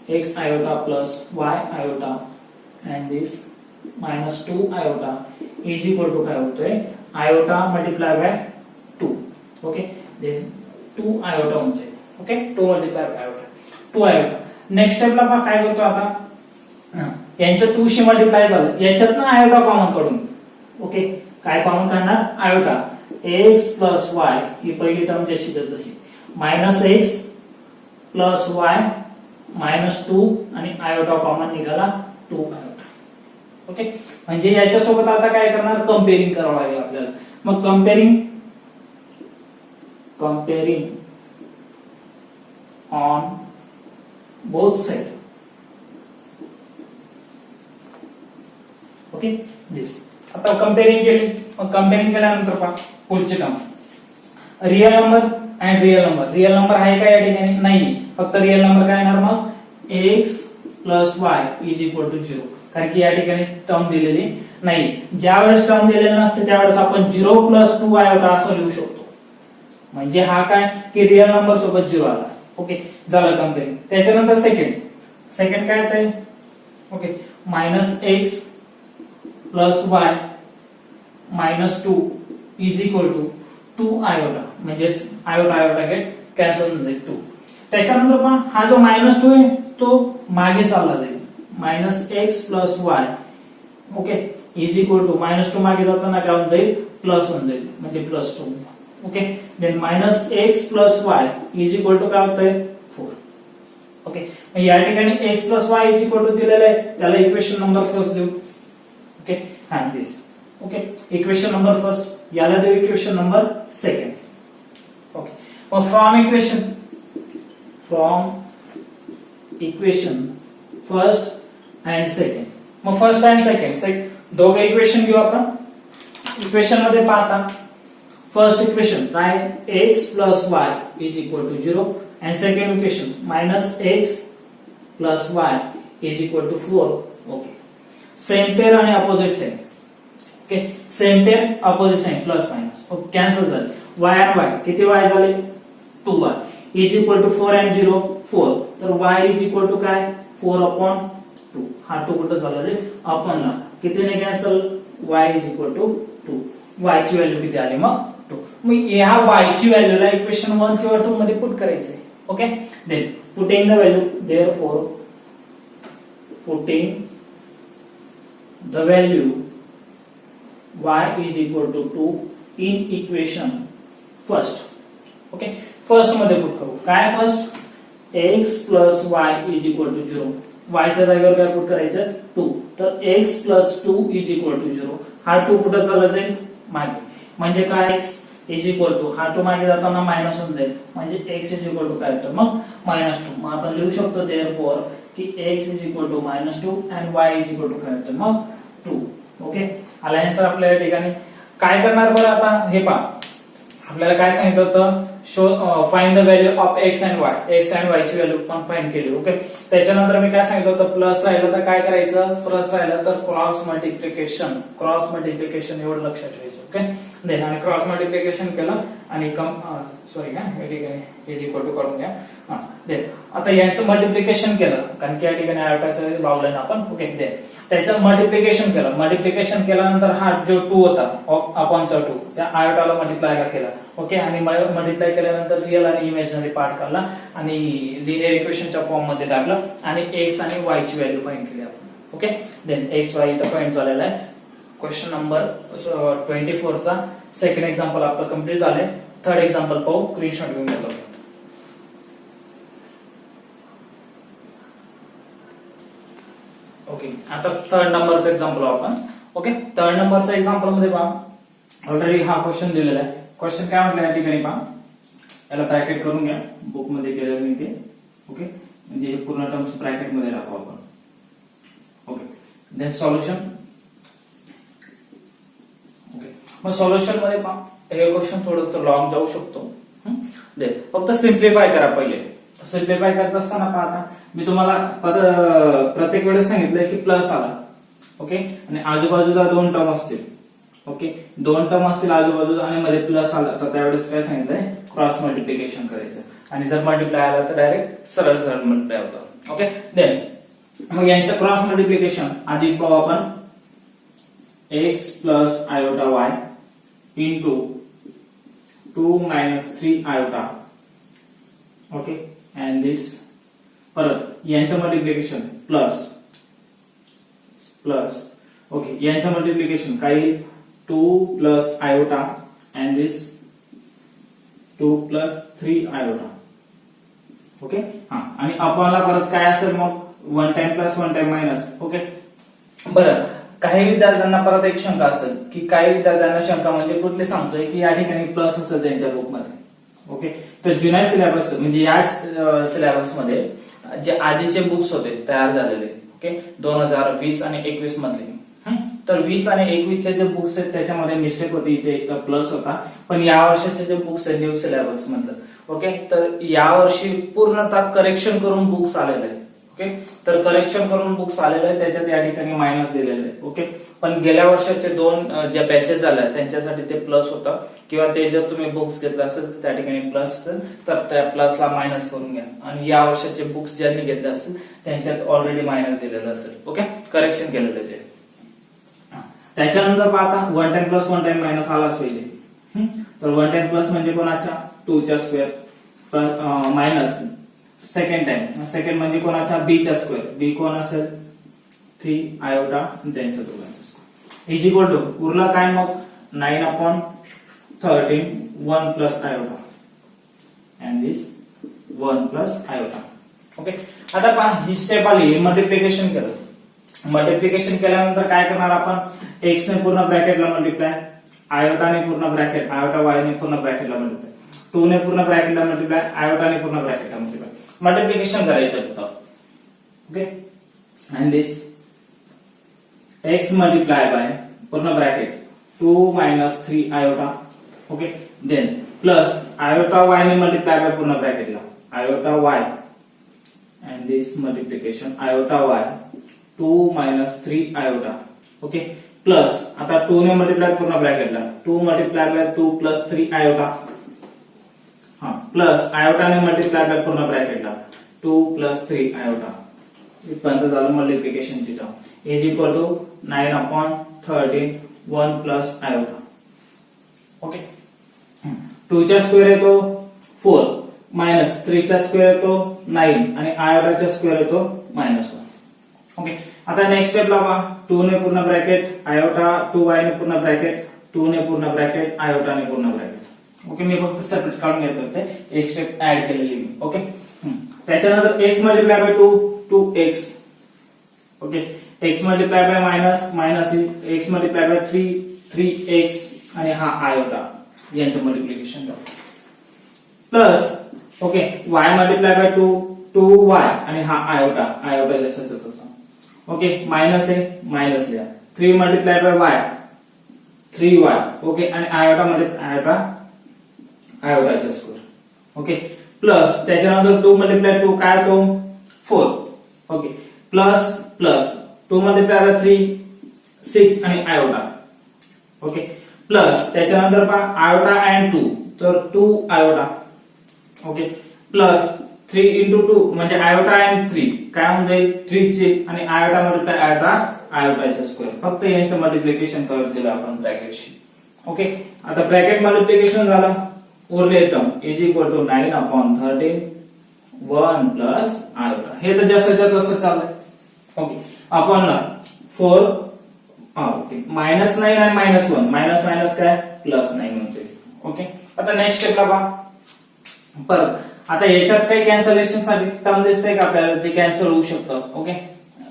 X iota plus y iota and this -2 iota is equal to काय होतोय? Iota multiply by 2. Okay, then 2 iota होऊन जाईल. Okay, 2 multiply by iota 2 iota. Next स्टेपला पहा काय करतो आता, यांच्या 2 शी मल्टिप्लाय झालं, याच्यातनं आयोटा कॉमन काढून. ओके, काय कॉमन काढणार? आयोटा. एक्स प्लस वाय ही पहिली टर्म जशी तशी, मायनस एक्स प्लस वाय -2 आणि आयोटा कॉमन निघाला 2 आयोटा. ओके, म्हणजे याच्यासोबत आता काय करणार? कम्पेअरिंग करावं लागेल आपल्याला. मग comparing on both side. Okay, this. आता कम्पेअरिंग केली, मग कम्पेअरिंग केल्यानंतर पहा पुढचे काम, real number and real number. Real number आहे का या ठिकाणी? नाही, फक्त रिअल नंबर काय येणार? मग x plus y is equal to 0, कारण की या ठिकाणी टर्म दिलेली नाही. ज्या वेळेस टर्म दिलेली नसते त्यावेळेस आपण 0 प्लस 2 आयोटा असं लिहू शकतो. म्हणजे हा काय की रिअल नंबर सोबत 0 आला. ओके, झालं कम्पेअरिंग. त्याच्यानंतर सेकंड काय येतंय? Okay, minus x plus y -2 is equal to 2 iota, म्हणजेच आयोटा गेट कॅन्सल होऊन जाईल 2. त्याच्यानंतर पण हा जो -2 आहे तो मागे चालला जाईल, minus x plus y. Okay, is equal to -2 मागे जाताना काय होऊन जाईल? प्लस होऊन जाईल, म्हणजे +2. Okay, then minus x plus y is equal to काय होतंय? 4. ओके, या ठिकाणी x plus y is equal to दिलेलं आहे, त्याला इक्वेशन नंबर फर्स्ट देऊ. ओके, हा this. Okay, equation number first, याला देऊ इक्वेशन नंबर सेकंड. ओके, मग from equation first and second. मग फर्स्ट अँड सेकंड दोघे इक्वेशन घेऊ आपण. इक्वेशन मध्ये पाहता फर्स्ट इक्वेशन काय? X plus y is equal to 0 and second equation minus x plus y is equal to 4. Okay, same pair आणि opposite sign. Okay, same pair opposite sign plus minus cancel झाले. Y आणि y किती y झाले? 2y is equal to 4 and 0 4. तर y is equal to काय? 4/2. हा 2 कुठं झाला रे? आपण ला कितीने cancel? y is equal to 2. y ची व्हॅल्यू किती आली? मग 2. मग ह्या y ची व्हॅल्यूला इक्वेशन 1 किंवा 2 मध्ये पुट करायचंय. Okay, then putting the value, therefore putting the value y is equal to 2 in equation first. Okay, first मध्ये पुट करू. काय first? x plus y is equal to 0. y च्या जागेवर काय पुट करायचं? 2. तर x plus 2 is equal to 0. हा 2 कुठं चालला जाईल? मागे. म्हणजे काय? x इज इक्वल टू, हा 2 मागे जाताना मायनस होऊन जाईल, म्हणजे x इज इक्वल टू काय होतं? मग -2. मग आपण लिहू शकतो देअरफॉर की x is equal to -2 and y is equal to काय होतं? मग 2. ओके, आला आन्सर आपल्या या ठिकाणी. काय करणार बरं आता? हे पहा, आपल्याला काय सांगितलं होतं? Find the value of x and Y, x and Y ची व्हॅल्यू पण फाइंड केली. ओके, त्याच्यानंतर मी काय सांगितलं होतं, प्लस राहिलं तर काय करायचं, प्लस राहिलं तर क्रॉस मल्टिप्लिकेशन एवढं लक्षात ठेवायचं. ओके, देन आणि क्रॉस मल्टिप्लिकेशन केलं आणि सॉरी इज इक्वल टू करून घ्या. देन आता यांचं मल्टिप्लिकेशन केलं, कारण की या ठिकाणी आयोटाचं लावलं ना आपण. ओके, देन त्याचं मल्टिप्लिकेशन केल्यानंतर हा जो 2 होता अपॉनचा 2 त्या आयोटाला मल्टिप्लायला केला. ओके, आणि मल्टिप्लाय केल्यानंतर रिअल आणि इमेजिनरी पार्ट काढला आणि लिनियर इक्वेशनच्या फॉर्म मध्ये टाकलं आणि एक्स आणि वाय ची व्हॅल्यू फाइंड केली आपण. ओके, देन एक्स वाय इथं फाइंड झालेला आहे. क्वेश्चन नंबर 24 चा सेकंड एक्झाम्पल आपलं कम्प्लीट झालंय. थर्ड एक्झाम्पल पाहू, स्क्रीनशॉट घेऊन घेतो. ओके, आता थर्ड नंबरचं एक्झाम्पल आपण. ओके, थर्ड नंबरचा एक्झाम्पल मध्ये पहा, ऑलरेडी हा क्वेश्चन दिलेला आहे. क्वेश्चन काय म्हटलं या ठिकाणी पहा, याला ब्रॅकेट करून घ्या, बुक मध्ये केलेलं मी ते. ओके, म्हणजे हे पूर्ण टर्म्स ब्रॅकेट मध्ये टाकू आपण. Okay, then solution. ओके, मग सॉल्युशन मध्ये पहा, हे क्वेश्चन थोडंसं लॉंग जाऊ शकतो. देन फक्त सिम्प्लिफाय करा पहिले. सिम्प्लिफाय करत असताना पहा, मी तुम्हाला प्रत्येक वेळेस सांगितलंय की प्लस आला. ओके, आणि आजूबाजूला 2 टर्म असतील. ओके, 2 टर्म असतील आजूबाजूला आणि मध्ये प्लस आला तर त्यावेळेस काय सांगितलंय, क्रॉस मल्टिप्लिकेशन करायचं. आणि जर मल्टिप्लाय आला तर डायरेक्ट सरळ मल्टिप्लाय होतं. ओके, देन मग यांचं क्रॉस मल्टिप्लिकेशन आधी पाहू आपण. X plus iota y into 2 minus 3 iota. Okay, and this परत यांचं मल्टिप्लिकेशन प्लस. ओके, यांचं मल्टिप्लिकेशन काही 2 plus iota and this 2 plus 3 iota. Okay, हा, आणि अपॉनला परत काय असेल मग 1 time plus 1 time minus. Okay, बरं, काही विद्यार्थ्यांना परत एक शंका असेल की काही विद्यार्थ्यांना शंका म्हणजे कुठले सांगतोय की या ठिकाणी प्लस असेल त्यांच्या बुकमध्ये. ओके, तर जुन्या सिलेबस म्हणजे या सिलेबस मध्ये जे आधीचे बुक्स होते तयार झालेले, ओके, 2020 आणि 21 मधले, तर 20 आणि 21चे जे बुक्स आहेत त्याच्यामध्ये मिस्टेक होती, इथे एक प्लस होता. पण या वर्षाचे जे बुक्स आहेत न्यू सिलेबस मधलं, ओके, तर यावर्षी पूर्णतः करेक्शन करून बुक्स आलेले आहेत. ओके, तर करेक्शन करून बुक्स आलेले आहेत, त्याच्यात या ठिकाणी मायनस दिलेले आहे. ओके, पण गेल्या वर्षाचे 2 जे बॅचेस झाले त्यांच्यासाठी ते प्लस होतं, किंवा ते जर तुम्ही बुक्स घेतला असेल तर त्या ठिकाणी प्लस असेल तर त्या प्लसला मायनस करून घ्या. आणि या वर्षाचे बुक्स ज्यांनी घेतले असतील त्यांच्यात ऑलरेडी मायनस दिलेलं असेल. ओके, करेक्शन केलेलं ते. त्याच्यानंतर पाहता 1 टाइम प्लस 1 टाइम मायनस आलाच पाहिजे. तर 1 टाइम प्लस म्हणजे कोणाचा 2 चा square minus second time, second म्हणजे कोणाचा बी चा स्क्वेअर, बी कोण असेल 3 आयोटा त्यांच्या दोघांचा स्क्वेअर इज इक्वल टू उरला काय मग 9/13 1 plus iota and this 1 plus iota. Okay, आता पहा ही स्टेप आली, मल्टिप्लिकेशन केलं. मल्टिप्लिकेशन केल्यानंतर काय करणार आपण, एक्स ने पूर्ण ब्रॅकेटला मल्टिप्लाय, आयोटाने पूर्ण ब्रॅकेट, आयोटा वाय ने पूर्ण ब्रॅकेटला मल्टिप्लाय, 2 ने पूर्ण ब्रॅकेटला मल्टिप्लाय, आयोटाने पूर्ण ब्रॅकेटला मल्टिप्लाय, मल्टिप्लिकेशन करायचं होतं. Okay, and this x multiply by पूर्ण bracket 2 minus 3 iota. Okay, then plus iota y ने मल्टिप्लाय बाय पूर्ण ब्रॅकेटला, iota y and this multiplication iota y 2 minus 3 iota. Okay, plus आता 2 ने मल्टिप्लाय पूर्ण ब्रॅकेटला, 2 मल्टिप्लाय बाय 2 प्लस 3 आयोटा. हा, plus आयोटाने मल्टिप्लाय बाय पूर्ण ब्रॅकेटला 2 प्लस 3 आयोटा. इथपर्यंत झालं मल्टिप्लिकेशनची term is equal to 9/13 1 plus iota. Okay, 2 चा स्क्वेअर येतो 4 मायनस 3 चा स्क्वेअर येतो 9 आणि आयोटाचा स्क्वेअर येतो -1. ओके, आता नेक्स्ट स्टेपला पहा, 2 ने पूर्ण ब्रॅकेट आयोटा, 2y ने पूर्ण ब्रॅकेट, 2 ने पूर्ण ब्रॅकेट, आयोटाने पूर्ण ब्रॅकेट. ओके, मी फक्त सेपरेट काढून घेतले होते, एक स्टेप ऍड केलेली मी. ओके, त्याच्यानंतर x multiply bye 2x. Okay, x multiply by minus x multiply bye 3x आणि हा आयोटा यांचं multiplication plus. Okay, y multiply bye 2y आणि हा आयोटा जसंच तसं. ओके, मायनस आहे मायनस लिहा, 3 multiply by y 3y. Okay, आणि आयोटाचा स्क्वेअर. ओके प्लस त्याच्यानंतर 2 मल्टिप्लाय 2 काय होतो 4 ओके प्लस प्लस 2 मल्टिप्लाय 3 6 आणि आयोटा ओके प्लस त्याच्यानंतर पहा आयोटा अँड 2 तर 2 आयोटा ओके प्लस 3 into 2 म्हणजे आयोटा अँड 3 काय होऊन जाईल 3 चे आणि आयोटा मल्टिप्लाय आयोटा आयोटाचा स्क्वेअर फक्त यांचं मल्टिप्लिकेशन करत गेलं आपण ब्रॅकेटशी ओके आता ब्रॅकेट मल्टिप्लिकेशन झालं उरले term is equal to 9/13 1 plus iota हे तर जसंच्या तसं चाललंय ओके आपण 4 ओके -9 आणि -1 मायनस मायनस काय +9 म्हणजे ओके आता नेक्स्ट स्टेपला पहा परत आता याच्यात काही कॅन्सलेशन साठी टर्म दिसतंय का आपल्याला जे कॅन्सल होऊ शकतं ओके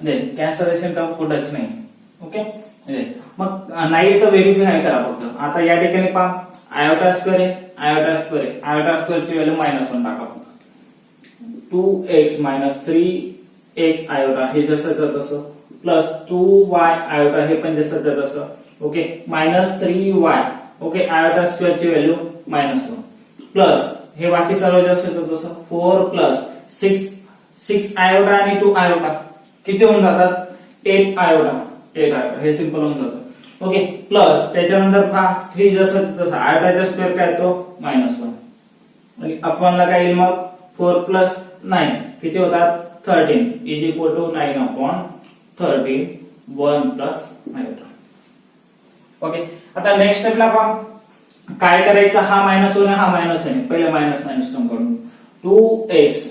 देन कॅन्सलेशन टर्म कुठंच नाही ओके मग नाही तर व्हेरिफाय करा फक्त आता या ठिकाणी पहा आयोटा स्क्वेअर आहे आयोटा स्क्वेअर आहे आयोटा स्क्वेअरची व्हॅल्यू -1 टाका फक्त 2x - 3x आयोटा हे जसं तसं प्लस 2y आयोटा हे पण जसं तसं ओके -3y ओके आयोटा स्क्वेअरची व्हॅल्यू -1 प्लस हे बाकी सर्व जसं तसं 4 प्लस 6 आयोटा आणि 2 आयोटा किती होऊन जातात 8 आयोटा हे सिंपल होऊन जातं ओके प्लस त्याच्यानंतर पहा 3 जसं तसं आयोटाचा स्क्वेअर काय तो -1 आणि अपॉनला काय येईल मग 4 प्लस 9 किती होतात 13 is equal to 9/13 1 plus iota okay आता नेक्स्ट स्टेपला पहा काय करायचं हा -1 हा -1 पहिले मायनस टर्म काढून 2x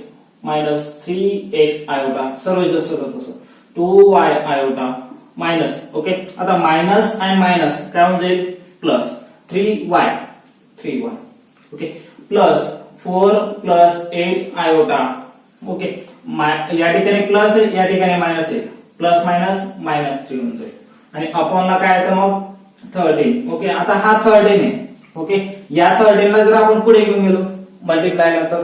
- 3x आयोटा सर्व जसं तसं 2y आयोटा मायनस ओके आता मायनस आणि मायनस काय होऊन जाईल plus 3y okay plus 4 plus 8 iota okay या ठिकाणी प्लस आहे या ठिकाणी मायनस आहे प्लस मायनस -3 होऊन जाईल आणि अपॉनला काय येतं मग 13 ओके आता हा 13 आहे ओके या 13 ला जर आपण पुढे घेऊन गेलो मल्टिप्लायला तर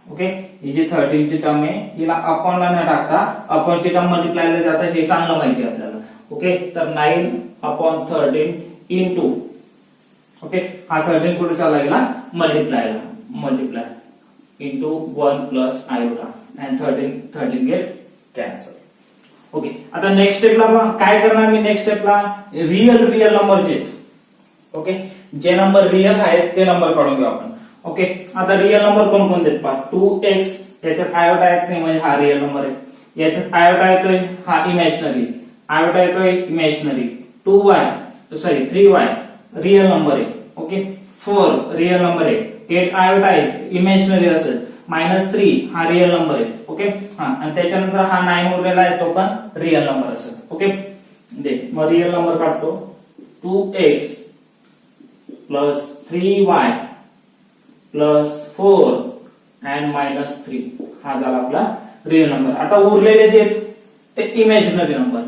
ओके ही जी 13 ची टर्म आहे हिला अपॉनला न टाकता अपॉन ची टर्म मल्टिप्लायला जातं हे चांगलं माहिती आहे आपल्याला ओके तर 9/13 इंटू ओके हा 13 कुठे चालला गेला multiply into 1 plus iota and 13 get cancel okay आता नेक्स्ट स्टेपला काय करणार मी नेक्स्ट स्टेपला रिअल नंबर जे ओके जे नंबर रिअल आहेत ते नंबर काढून घेऊ आपण ओके आता रिअल नंबर कोण कोण देत पहा 2x याच्यात आयोटा येत नाही म्हणजे हा रिअल नंबर आहे याच्यात आयोटा येतोय हा इमॅजिनरी आयोटा येतोय इमॅजिनरी 3y रिअल नंबर आहे ओके 4 रिअल नंबर आहे 8 आयोटा आहे इमॅजिनरी असेल -3 हा रिअल नंबर आहे ओके हा आणि त्याच्यानंतर हा 9 उरलेला आहे तो पण रिअल नंबर असेल ओके दे मग रिअल नंबर काढतो 2x plus 3y plus 4 and -3 हा झाला आपला रिअल नंबर आता उरलेले जे ते imaginary number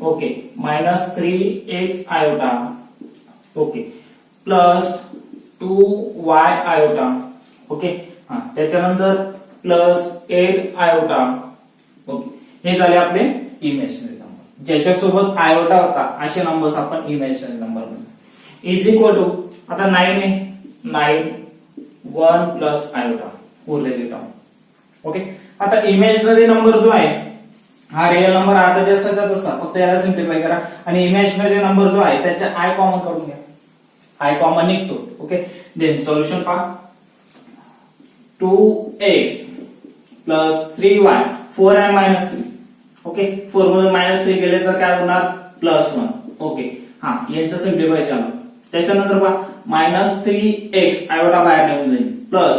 okay -3x iota okay plus 2y iota okay हा त्याच्यानंतर प्लस 8 आयोटा ओके हे झाले आपले इमॅजिनरी नंबर ज्याच्यासोबत आयोटा होता असे नंबर्स आपण इमॅजिनरी नंबर म्हणतो इज इक्वल टू आता 9 आहे 9 1 प्लस आयोटा उरलेली टर्म ओके आता इमॅजिनरी नंबर जो आहे हा रिअल नंबर आता जसा तसा फक्त याला सिम्प्लिफाय करा आणि इमॅजिनरी नंबर जो आहे त्याच्या आय कॉमन काढून घ्या आय कॉमन निघतो ओके देन सोल्युशन पहा 2x प्लस 3y 4 आणि -3 ओके 4 मधून -3 गेले तर काय होणार +1 ओके हा यांचं सिम्प्लिफाय झालं त्याच्यानंतर पहा -3x आयोटा बाहेर निघून जाईल प्लस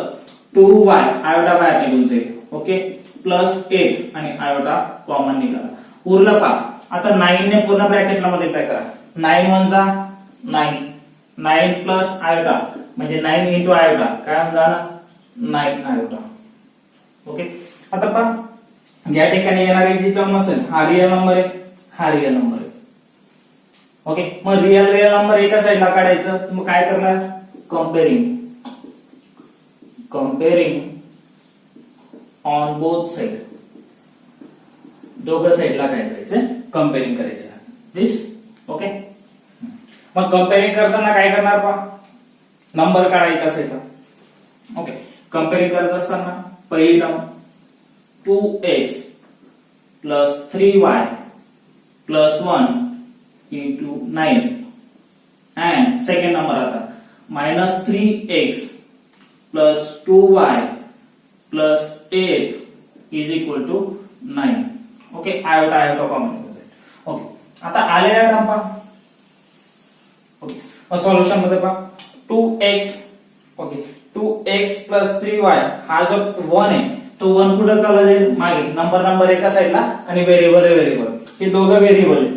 2y आयोटा बाहेर निघून जाईल ओके प्लस 8 आणि आयोटा कॉमन निघाला उरलं पहा आता 9 ने पूर्ण ब्रॅकेटला मल्टिप्लाय करा 9 1 जा 9 प्लस आयोटा म्हणजे 9 इंटू आयोटा काय होऊन जाणार 9 आयोटा ओके आता पहा या ठिकाणी येणारी जी टर्म असेल हा रिअल नंबर आहे ओके मग रिअल नंबर एका साईडला काढायचं तर मग काय करणार कम्पेरिंग ऑन बोथ साइड दोघं साईडला काय करायचं कम्पेरिंग करायचं दिस ओके मग कम्पेरिंग करताना काय करणार पहा नंबर काढा एका साईडला ओके कंपेअरिंग करत असताना पहिली term 2x plus 3y plus 1 into 9 and second number आता minus 3x plus 2y plus 8 is equal to 9. Okay, iota common. Okay, आता आलेल्या टर्म पहा. ओके, मग सॉल्युशन मध्ये पहा 2x. Okay, 2x plus 3y हा जो 1 आहे तो 1 कुठे चालला जाईल मागे, नंबर एका साईडला आणि व्हेरिएबल हे दोघं व्हेरिएबल आहेत.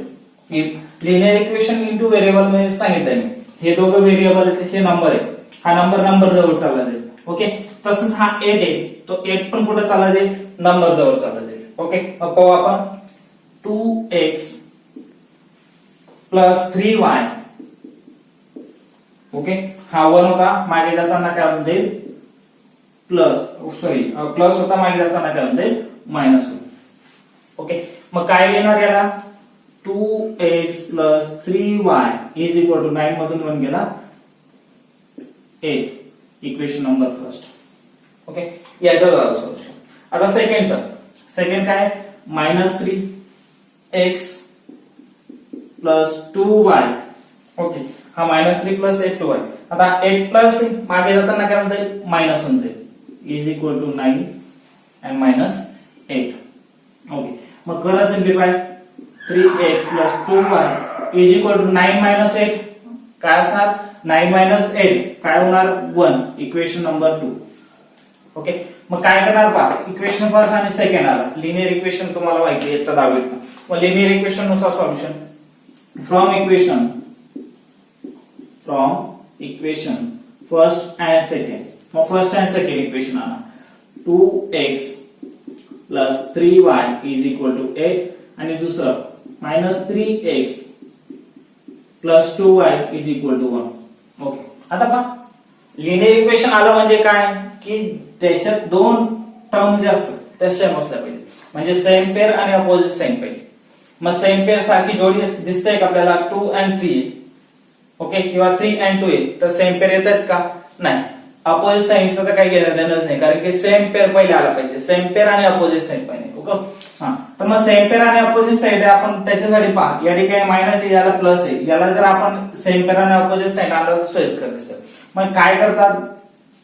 लिनियर इक्वेशन इंटू व्हेरिएबल मध्ये सांगितलंय मी. हे दोघं व्हेरिएबल आहेत, हे नंबर आहे, हा नंबर जवळ चालला जाईल. ओके, तसंच हा 8 आहे तो 8 पण कुठे चालला जाईल, नंबर जवळ चालला जाईल. ओके, मग पाहू आपण 2x प्लस 3y. ओके, हा 1 होता मागे जाताना काय होऊन जाईल प्लस होता मागे जाताना काय होऊन जाईल मायनस होईल. ओके, मग काय लिहिणार याला 2x plus 3y is equal to 9 मधून 1 गेला 8. Equation number first. ओके, याचं झालं सोल्युशन. आता सेकंड काय minus 3x plus 2y. Okay, हा मायनस 3 प्लस 8 2y. आता 8 प्लस मागे जाताना काय होऊन जाईल मायनस होऊन जाईल is equal to 9 and minus 8. Okay, मग करा simplify 3x plus 2y is equal to 9 minus 8. काय असणार 9 मायनस 8 काय होणार 1. Equation number 2. ओके, मग काय करणार पहा इक्वेशन फर्स्ट आणि सेकंड आला. लिनियर इक्वेशन तुम्हाला माहिती आहे 10वीत. मग लिनियर इक्वेशन नुसार solution from equation first and second. मग फर्स्ट अँड सेकंड इक्वेशन आला 2x plus 3y is equal to 8 आणि दुसरं minus 3x plus 2y is equal to 1. Okay, आता पहा लिनियर इक्वेशन आलं म्हणजे काय की त्याच्यात दोन टर्म जे असतात त्या सेम असल्या पाहिजे, म्हणजे सेम पेअर आणि अपोजिट साइन पाहिजे. मग सेम पेअर सारखी जोडी दिसते का आपल्याला 2 and 3. ओके, किंवा 3 and 2 तर सेम पेअर येतात का नाही. अपोजिट साइनचं तर काही घेणं देणंच नाही, कारण की सेम पेअर पहिले आला पाहिजे. सेम पेअर आणि अपोजिट साइन पाहिजे. ओके, हा तर मग सेम पेअर आणि अपोजिट साइड आपण त्याच्यासाठी पहा या ठिकाणी मायनस आहे याला प्लस आहे. याला जर आपण सेम पेअर आणि अपोजिट साइड आणलं तर सोयीस्कर दिसेल. मग काय करतात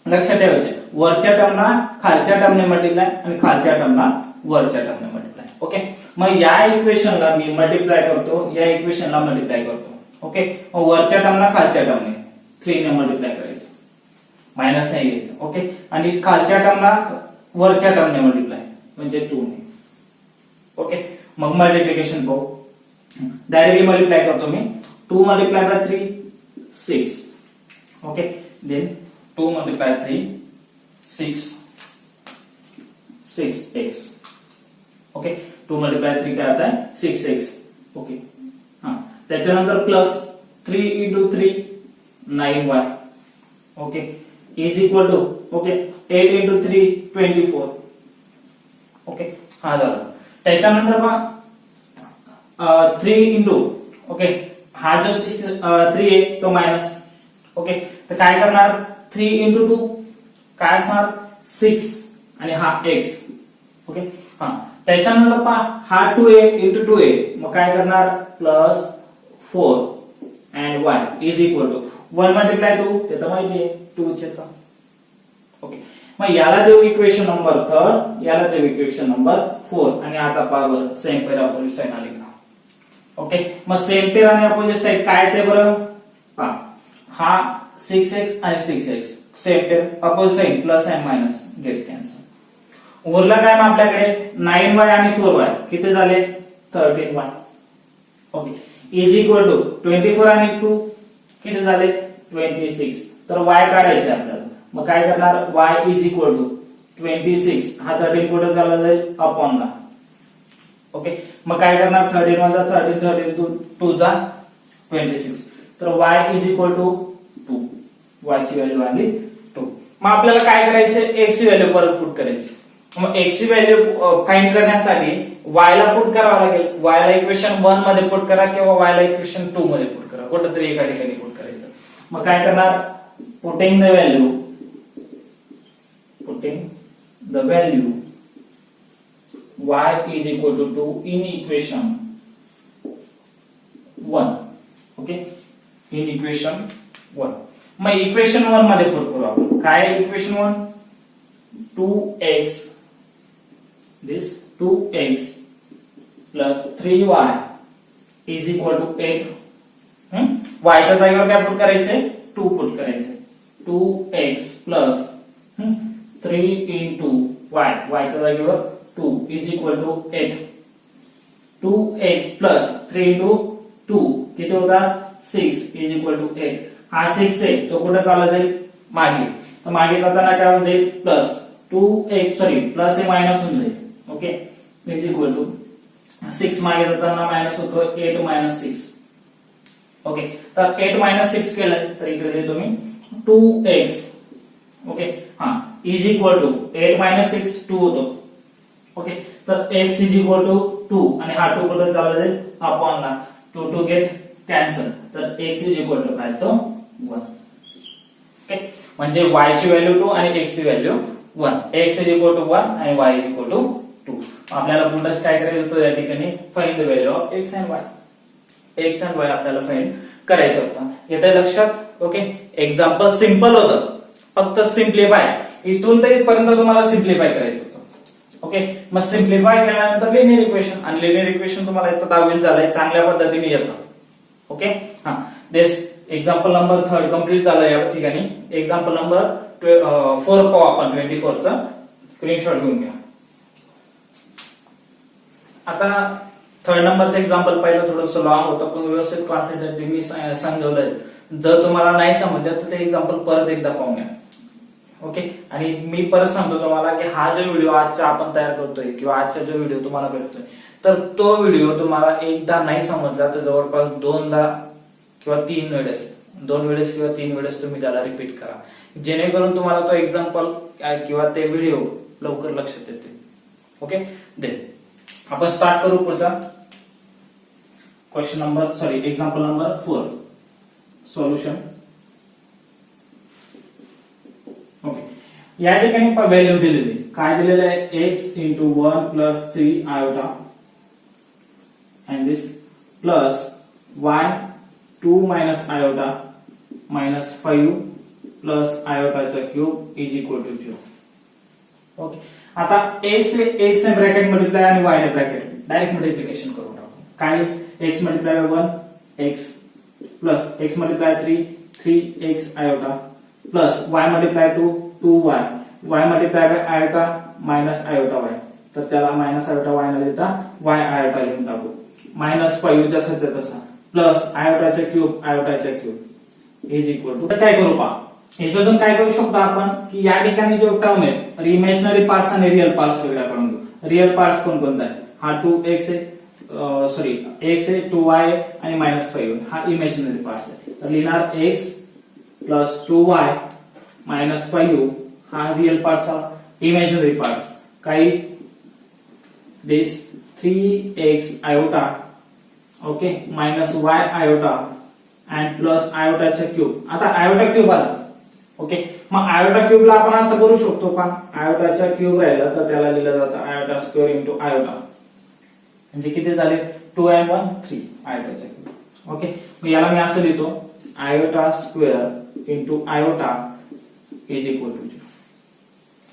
लक्षात ठेवायचे वरच्या टर्मला खालच्या टर्मने मल्टिप्लाय आणि खालच्या टर्मला वरच्या टर्मने मल्टिप्लाय. ओके, मग या इक्वेशनला मी मल्टिप्लाय करतो, या इक्वेशनला मल्टिप्लाय करतो. ओके, मग वरच्या टर्मला खालच्या टर्मने 3 ने मल्टिप्लाय करायचं, मायनस नाही घ्यायचं. ओके, आणि खालच्या टर्मला वरच्या टर्मने मल्टिप्लाय म्हणजे 2 ने. ओके, मग मल्टिप्लिकेशन पाहू. डायरेक्टली मल्टिप्लाय करतो मी 2 multiply by 3 6. Okay, then 2 multiply 3 6x. Okay, 2 multiply 3 काय आता है 6x. ओके, हाँ त्याच्यानंतर plus 3 into 3 9y. Okay, is equal to okay 8 into 3 24. Okay, हा झाला. त्याच्यानंतर पहा 3 into ओके हा जो 3 आहे तो मायनस. ओके, तर काय करणार 3 into 2 काय असणार 6 आणि हा x. ओके, हा त्याच्यानंतर पहा हा 2a into 2a मग काय करणार plus 4 and y is equal to 1 multiply 2 ते तर माहिती आहे 2 चे तर. ओके, मग याला देऊ इक्वेशन नंबर 3, याला देऊ इक्वेशन नंबर 4 आणि आता पहा बरं सेम पेअर अपोजिट साइन आली का. ओके, मग सेम पेअर आणि अपोजिट साइन काय ते बरं पहा हा 6x आणि 6x same pair opposite sign plus and minus get cancel. उरलं काय मग आपल्याकडे 9y आणि 4y किती झाले 13y. Okay, is equal to 24 आणि 2 किती झाले 26. तर y काढायचे आपल्याला. मग काय करणार y इज इक्वल टू 26 हा 13 कुठे चालला जाईल अपॉन ला. ओके, मग काय करणार 13 मध्ये 13 2 जा 26. तर y is equal to 2. y ची व्हॅल्यू आली 2. मग आपल्याला काय करायचं x ची व्हॅल्यू परत पुट करायची. मग x ची व्हॅल्यू फाइंड करण्यासाठी y ला पुट करावं लागेल. y ला इक्वेशन 1 मध्ये पुट करा किंवा y ला इक्वेशन 2 मध्ये पुट करा, कुठेतरी एका ठिकाणी पुट करायचं. मग काय करणार putting the value putting the value y is equal to 2 in equation 1. Okay, in equation 1. मग इक्वेशन 1 मध्ये पुट करू आपण. काय आहे equation 1? 2x, this 2x plus 3y is equal to 8. y च्या जागेवर काय पुट करायचे? 2 पुट करायचे. 2x plus 3 into y, y च्या जागेवर 2 is equal to 8. 2x plus 3 into 2 किती होता? 6 is equal to 8. हा 6 आहे तो कुठे चालला जाईल? मागे. तर मागे जाताना काय होऊन जाईल? प्लस 2x, सॉरी प्लस हे मायनस होऊन जाईल. ओके, इज इक्वल टू 6 मागे जाताना मायनस होतो 8 minus 6. ओके, तर 8 minus 6 केलं तर इकडे तुम्ही 2x. ओके, हा इज इक्वल टू 8 minus 6 2 होतो. ओके, तर x इज इक्वल टू 2 आणि हा 2 कुठे चालला जाईल? अपॉन ला 2 2 गेट कॅन्सल. तर x इज इक्वल टू काय? तो 1. ओके, म्हणजे y ची व्हॅल्यू 2 आणि x ची value 1. x is equal to 1 आणि y इज इक्वल टू 2. आपल्याला पुढेच काय करायचं होतं या ठिकाणी? Find the value of x and y. x and y आपल्याला फाइंड करायचं होतं. येते लक्षात? ओके, एक्झाम्पल सिंपल होतं, फक्त सिम्प्लिफाय इथून तर इथपर्यंत तुम्हाला सिम्प्लिफाय करायचं होतं. ओके, मग सिम्प्लिफाय केल्यानंतर लिनियर इक्वेशन, आणि लिनियर इक्वेशन तुम्हाला इथं 10वी झालंय, चांगल्या पद्धतीने येतं. ओके, हा दिस एक्झाम्पल नंबर 3 कंप्लीट झालं या ठिकाणी. एक्झाम्पल नंबर 4 पाहू आपण. 24 चा स्क्रीनशॉट घेऊन घ्या. आता 3rd नंबरचं एक्झाम्पल पाहिलं, थोडंसं लॉंग होतं पण व्यवस्थित कॉन्सेंट्रेट मी सांगितलंय. जर तुम्हाला नाही समजलं तर ते एक्झाम्पल परत एकदा पाहून घ्या. ओके, आणि मी परत सांगतो तुम्हाला की हा जो व्हिडिओ आजचा आपण तयार करतोय किंवा आजचा जो व्हिडिओ तुम्हाला भेटतोय, तर तो व्हिडिओ तुम्हाला एकदा नाही समजला तर जवळपास 2दा किंवा 3 वेळेस, 2 वेळेस किंवा 3 वेळेस तुम्ही त्याला रिपीट करा, जेणेकरून तुम्हाला तो एक्झाम्पल किंवा ते व्हिडिओ लवकर लक्षात येते. ओके, देन आपण स्टार्ट करू पुढचा question number, sorry example number 4. Solution. Okay, या ठिकाणी व्हॅल्यू दिलेली, काय दिलेलं आहे? x into 1 plus 3 iota and this plus y 2 minus iota minus 5 plus iota चा cube is equal to 0. Okay, आता x ने ब्रॅकेट मल्टिप्लाय आणि y ने ब्रॅकेट डायरेक्ट मल्टिप्लिकेशन करून टाकू. काय? x multiply by 1 x plus x multiply 3 3x iota plus y multiply 2 2y, y multiply bye iota minus iota y, तर त्याला minus iota y न देता y iota लिहून टाकू. मायनस 5 जसंच्या तसा प्लस iota चा क्यूब इज इक्वल टू, काय करू पहा, याच्यातून काय करू शकतो आपण की या ठिकाणी जो टर्म आहे इमॅजिनरी पार्ट्स आणि रिअल पार्ट्स वेगळा करून घेऊ. रिअल पार्ट्स कोणकोणता आहे? हा 2x आहे, सॉरी x आहे, 2y आहे आणि मायनस 5 हा इमॅजिनरी पार्ट्स आहे. तर लिहिणार x प्लस 2y मायनस 5 हा रिअल पार्ट्स, इमॅजिनरी पार्ट्स काही दिस 3x iota, okay, minus y iota and plus iota चा क्यूब. आता iota क्यूब आला. ओके, मग iota क्यूबला आपण असं करू शकतो का? iota चा क्यूब राहिला तर त्याला लिहिलं जातं iota स्क्वेअर इंटू iota, म्हणजे किती झाले? 2 and 1 3 iota चा क्यूब. ओके, मग याला मी असं लिहितो iota square into iota is equal to 0.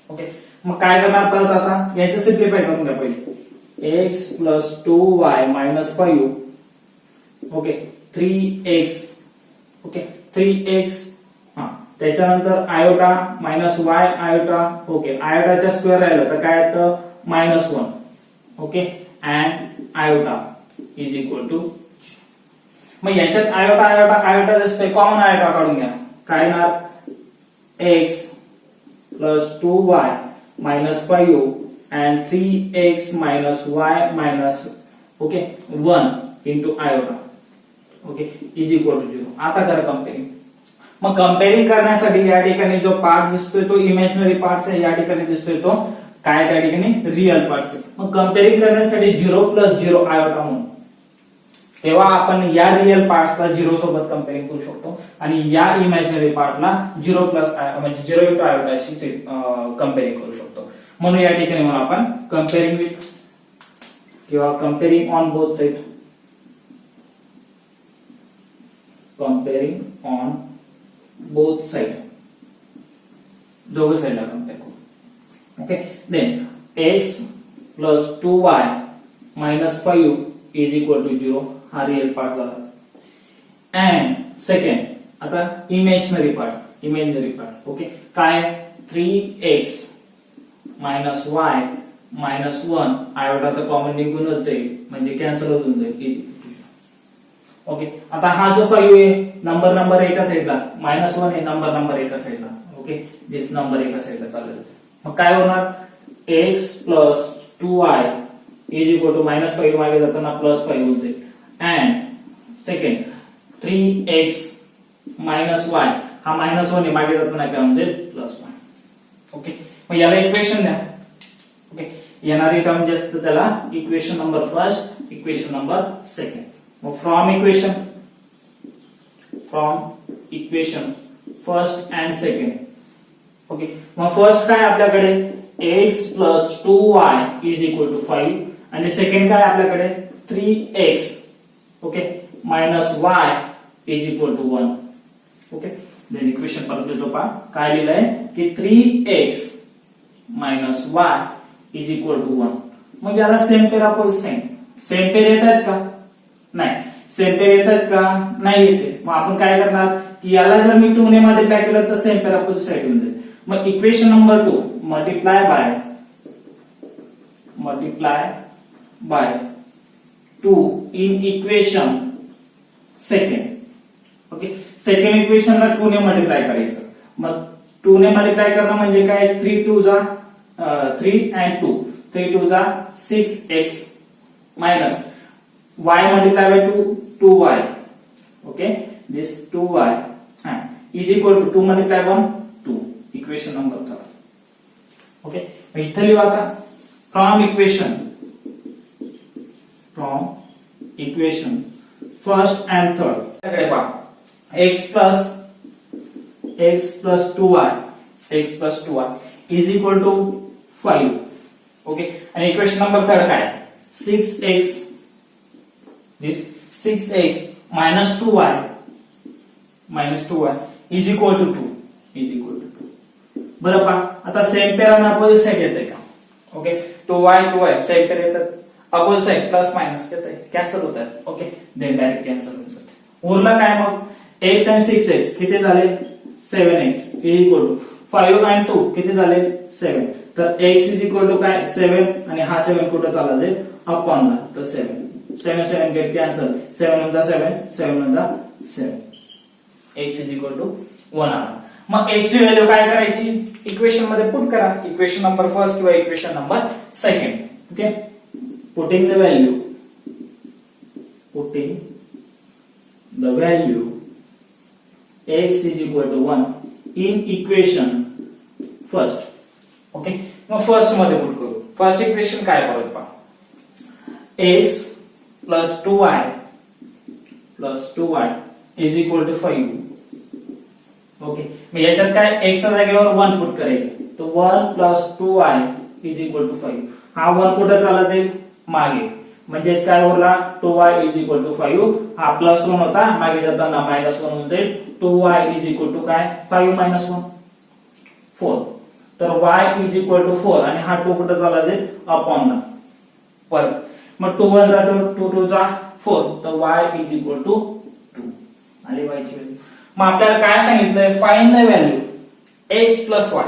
Okay, मग काय करणार परत? आता याचं सिम्प्लिफाय करून घ्या पहिले. x plus 2y minus 5, okay, 3x, okay 3x, हा त्याच्यानंतर iota minus y iota, okay iota चा स्क्वेअर राहिला तर काय येतं? Minus 1, okay, and iota is equal to. मग याच्यात iota दिसतोय, कॉमन iota काढून घ्या. काय येणार? x plus 2y minus 5 and 3x minus y minus, okay 1 into iota, okay is equal to 0. आता करा कम्पेरिंग. मग कम्पेरिंग करण्यासाठी या ठिकाणी जो पार्ट दिसतोय तो इमॅजिनरी पार्ट आहे, या ठिकाणी दिसतोय तो काय? त्या ठिकाणी रिअल पार्ट आहे. मग कम्पेरिंग करण्यासाठी 0 प्लस 0 iota म्हणून तेव्हा आपण या रिअल पार्टला 0 सोबत कम्पेअरिंग करू शकतो आणि या इमॅजिनरी पार्टला 0 प्लस म्हणजे 0 इंटू आयोटाशी कम्पेअरिंग करू शकतो. म्हणून या ठिकाणी मग आपण कम्पेअरिंग विथ किंवा comparing on both side, comparing on both side, दोघं साइडला कम्पेअर करू. Okay, then x plus 2y minus 5 is equal to 0 हा रिअल पार्ट झाला. अँड सेकंड आता इमॅजिनरी पार्ट. ओके, काय 3x minus y minus 1 iota तर common निघूनच जाईल म्हणजे कॅन्सल होऊन जाईल. ओके, आता हा जो 5 आहे नंबर एका साईडला, मायनस 1 आहे नंबर एका साईडला. ओके, दिस नंबर एका साईडला चालले. मग काय होणार x plus 2y is equal to minus 5 मागे जाताना प्लस 5 होऊन जाईल. And second 3x minus y हा मायनस 1 आहे मागे जाताना काय म्हणजे प्लस 1. ओके, मग याला इक्वेशन द्या. ओके, येणारी टर्म जे असतं त्याला equation number first, equation number second. मग from equation first and second. Okay, मग फर्स्ट काय आपल्याकडे x plus 2y is equal to 5 आणि सेकंड काय आपल्याकडे 3x okay minus y is equal to 1. Okay, then equation परत लिहितो पहा काय लिहिलंय की 3x minus y is equal to 1. मग याला same pair opposite sign, same pair येतात का नाही, सेम पेर येतात का नाही येते. मग आपण काय करणार की याला जर मी 2 ने मल्टिप्लाय केलं तर सेम पेर अपोजिट साइड होऊन जाईल. मग equation number 2 multiply by 2 in equation second. Okay, second इक्वेशनला 2 ने मल्टिप्लाय करायचं. मग 2 ने मल्टिप्लाय करणं म्हणजे काय 3 2 जा 3 and 2 3 2 जा 6x minus y multiplied by 2y. Okay, this 2y is equal to 2 multiply 1 2. Equation number 3. Okay, मग इथे लिहू आता from equation first and third. कडे पहा x plus 2y is equal to 5. Okay, आणि इक्वेशन नंबर 3 काय 6x minus 2y is equal to 2. बरं पहा आता सेम पेर आणि अपोजिट साइड येते का. ओके, 2y सेम पेर येतात, अपोजिट साइड प्लस मायनस येते, कॅन्सल होतात. ओके, देन डायरेक्ट कॅन्सल होऊन जाते. उरला काय मग x and 6x किती झाले 7x is equal to 5 and 2 किती झाले 7. तर x is equal to काय 7 आणि हा 7 कुठे चालला जाईल अपॉन ला, तर 7 get cancel, 7 × 7 x is equal to 1 आला. मग x ची व्हॅल्यू काय करायची इक्वेशन मध्ये पुट करा, इक्वेशन नंबर फर्स्ट किंवा equation number second. Okay, putting the value x is equal to 1 in equation first. Okay, मग फर्स्ट मध्ये पुट करू. फर्स्ट इक्वेशन काय परत पहा x plus 2y is equal to 5. Okay, मग याच्यात काय x च्या जागेवर 1 पुट करायचं, तर 1 plus 2y is equal to 5. हा 1 कुठे चालला जाईल मागे, म्हणजेच काय उरला 2y is equal to 5. हा प्लस 1 होता मागे जाताना मायनस 1 होऊन जाईल. 2y is equal to काय 5 minus 1 4. तर y is equal to 4 आणि हा 2 कुठे चालला जाईल अपॉन ला परत. मग 2 1 जा 2 2 जा 4, तर y is equal to 2 आली y ची व्हॅल्यू. मग आपल्याला काय सांगितलंय find the value x plus y.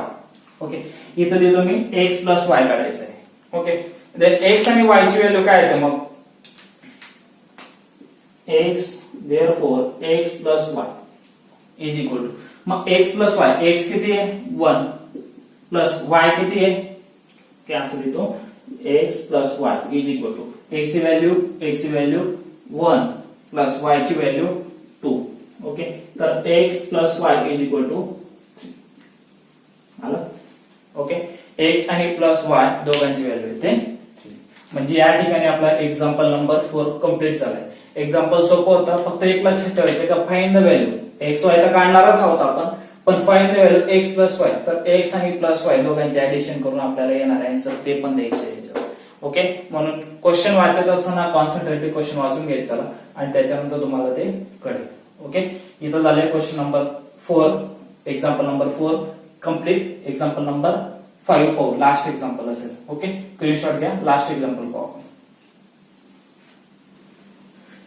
Okay, इथं देतो मी x प्लस y काढायचं आहे. ओके, देन x आणि y ची व्हॅल्यू काय येते मग x therefore x plus y is equal to, मग x plus y, x किती आहे 1 प्लस y किती आहे कॅन्सल देतो, x plus y is equal to x ची व्हॅल्यू 1 प्लस y ची व्हॅल्यू 2. ओके, तर x plus y is equal to 3 आलं. ओके, x आणि प्लस y दोघांची व्हॅल्यू येते 3. म्हणजे या ठिकाणी आपला एक्झाम्पल नंबर 4 कंप्लीट झालाय. एक्झाम्पल सोपं होतं, फक्त एक लक्षात ठेवायचं का find the value x Y तर काढणारच आहोत आपण, पण find the value x plus Y, तर एक्स आणि प्लस वाय दोघांचे ऍडिशन करून आपल्याला येणार आन्सर ते पण द्यायचं आहे याच्यावर. ओके, म्हणून क्वेश्चन वाचत असताना कॉन्सन्ट्रेटिव्ह क्वेश्चन वाचून घ्यायचं चला, आणि त्याच्यानंतर तुम्हाला ते कळेल. ओके, इथं झालंय question number 4, example number 4 complete. Example number 5 पाहू, लास्ट एक्झाम्पल असेल. ओके, स्क्रीनशॉट घ्या, लास्ट एक्झाम्पल पाहू आपण.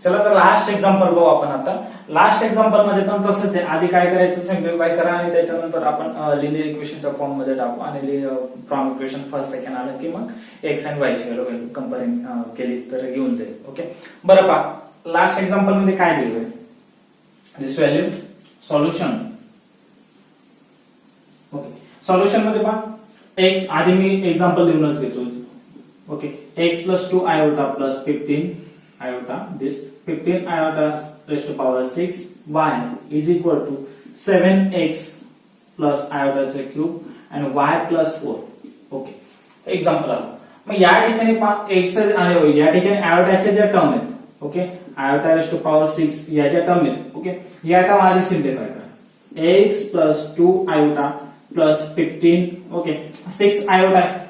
चला तर लास्ट एक्झाम्पल पाहू आपण आता. लास्ट एक्झाम्पल मध्ये पण तसंच आहे, आधी काय करायचं सिम्प्लिफाय करा आणि त्याच्यानंतर आपण लिनियर इक्वेशनच्या फॉर्म मध्ये टाकू आणि फ्रॉम इक्वेशन फर्स्ट सेकंड आलं की मग एक्स अँड वाय ची व्हॅल्यू कंपेअरिंग केली तर येऊन जाईल. ओके, बरं पहा लास्ट एक्झाम्पल मध्ये काय दिलंय, दिस व्हॅल्यू सोल्युशन. ओके, सोल्युशन मध्ये पहा एक्स, आधी मी एक्झाम्पल लिहूनच घेतो. Okay, x plus 2 iota plus 15 iota, this 15 iota raised to power 6 y is equal to 7x plus iota चा cube and y plus 4. Okay, example आलं. मग या ठिकाणी x आणि या ठिकाणी आयोटाच्या ज्या टर्म आहेत, okay, iota raised to power 6 या ज्या टर्म आहेत, ओके, या टर्म आधी सिम्प्लिफाय करा. x plus 2 iota plus 15, okay, 6 iota आहे.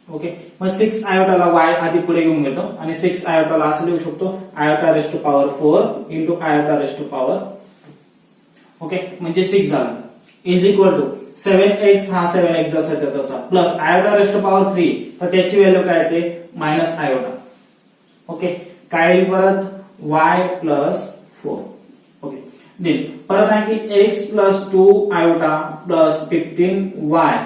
ओके, मग 6 आयोटाला y आधी पुढे घेऊन घेतो आणि 6 आयोटाला असं लिहू शकतो iota raised to power 4 into iota raised to power, okay, म्हणजे 6 झाला इज इक्वल टू 7x, हा 7x जसा तसा plus iota raised to power 3, तर त्याची व्हॅल्यू काय येते मायनस आयोटा. ओके, काय येईल परत y प्लस 4. ओके, देन परत आणखी x plus 2 iota plus 15y.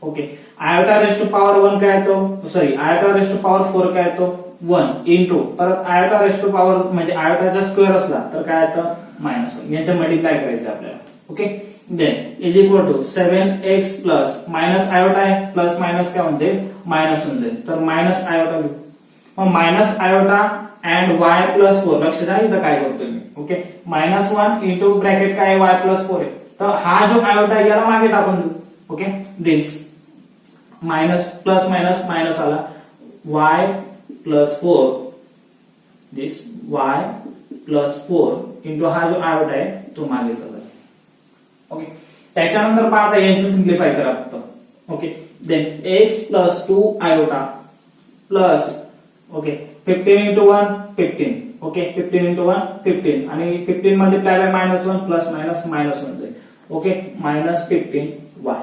Okay, iota raised to power 1 काय येतो, sorry iota raised to power 4 काय येतो 1 इंटू परत आयोटा रेस्ट टू पॉवर म्हणजे आयोटाचा स्क्वेअर असला तर काय येतं -1, यांचं मल्टिप्लाय करायचं आपल्याला. Okay, then is equal to 7x plus minus iota आहे प्लस मायनस काय म्हणजे मायनस होऊन जाईल, तर मायनस आयोटा घेऊ. मग minus iota and y plus 4, लक्ष द्या इथं काय करतोय मी. ओके, -1 इंटू ब्रॅकेट काय y प्लस 4 आहे, तर हा जो आयोटा याला मागे टाकून देऊ. Okay, this minus plus minus minus आला y प्लस 4, दिस y प्लस 4 इंटू हा जो आयोटा आहे तो मागे चालला. ओके, त्याच्यानंतर पहा आता यांचं सिम्प्लिफाय करा फक्त. Okay, then x plus 2 iota plus, okay, 15 into 1 15. Okay, 15 into 1 15 आणि 15 multiply by -1 plus minus minus होऊन जाईल. Okay, -15y.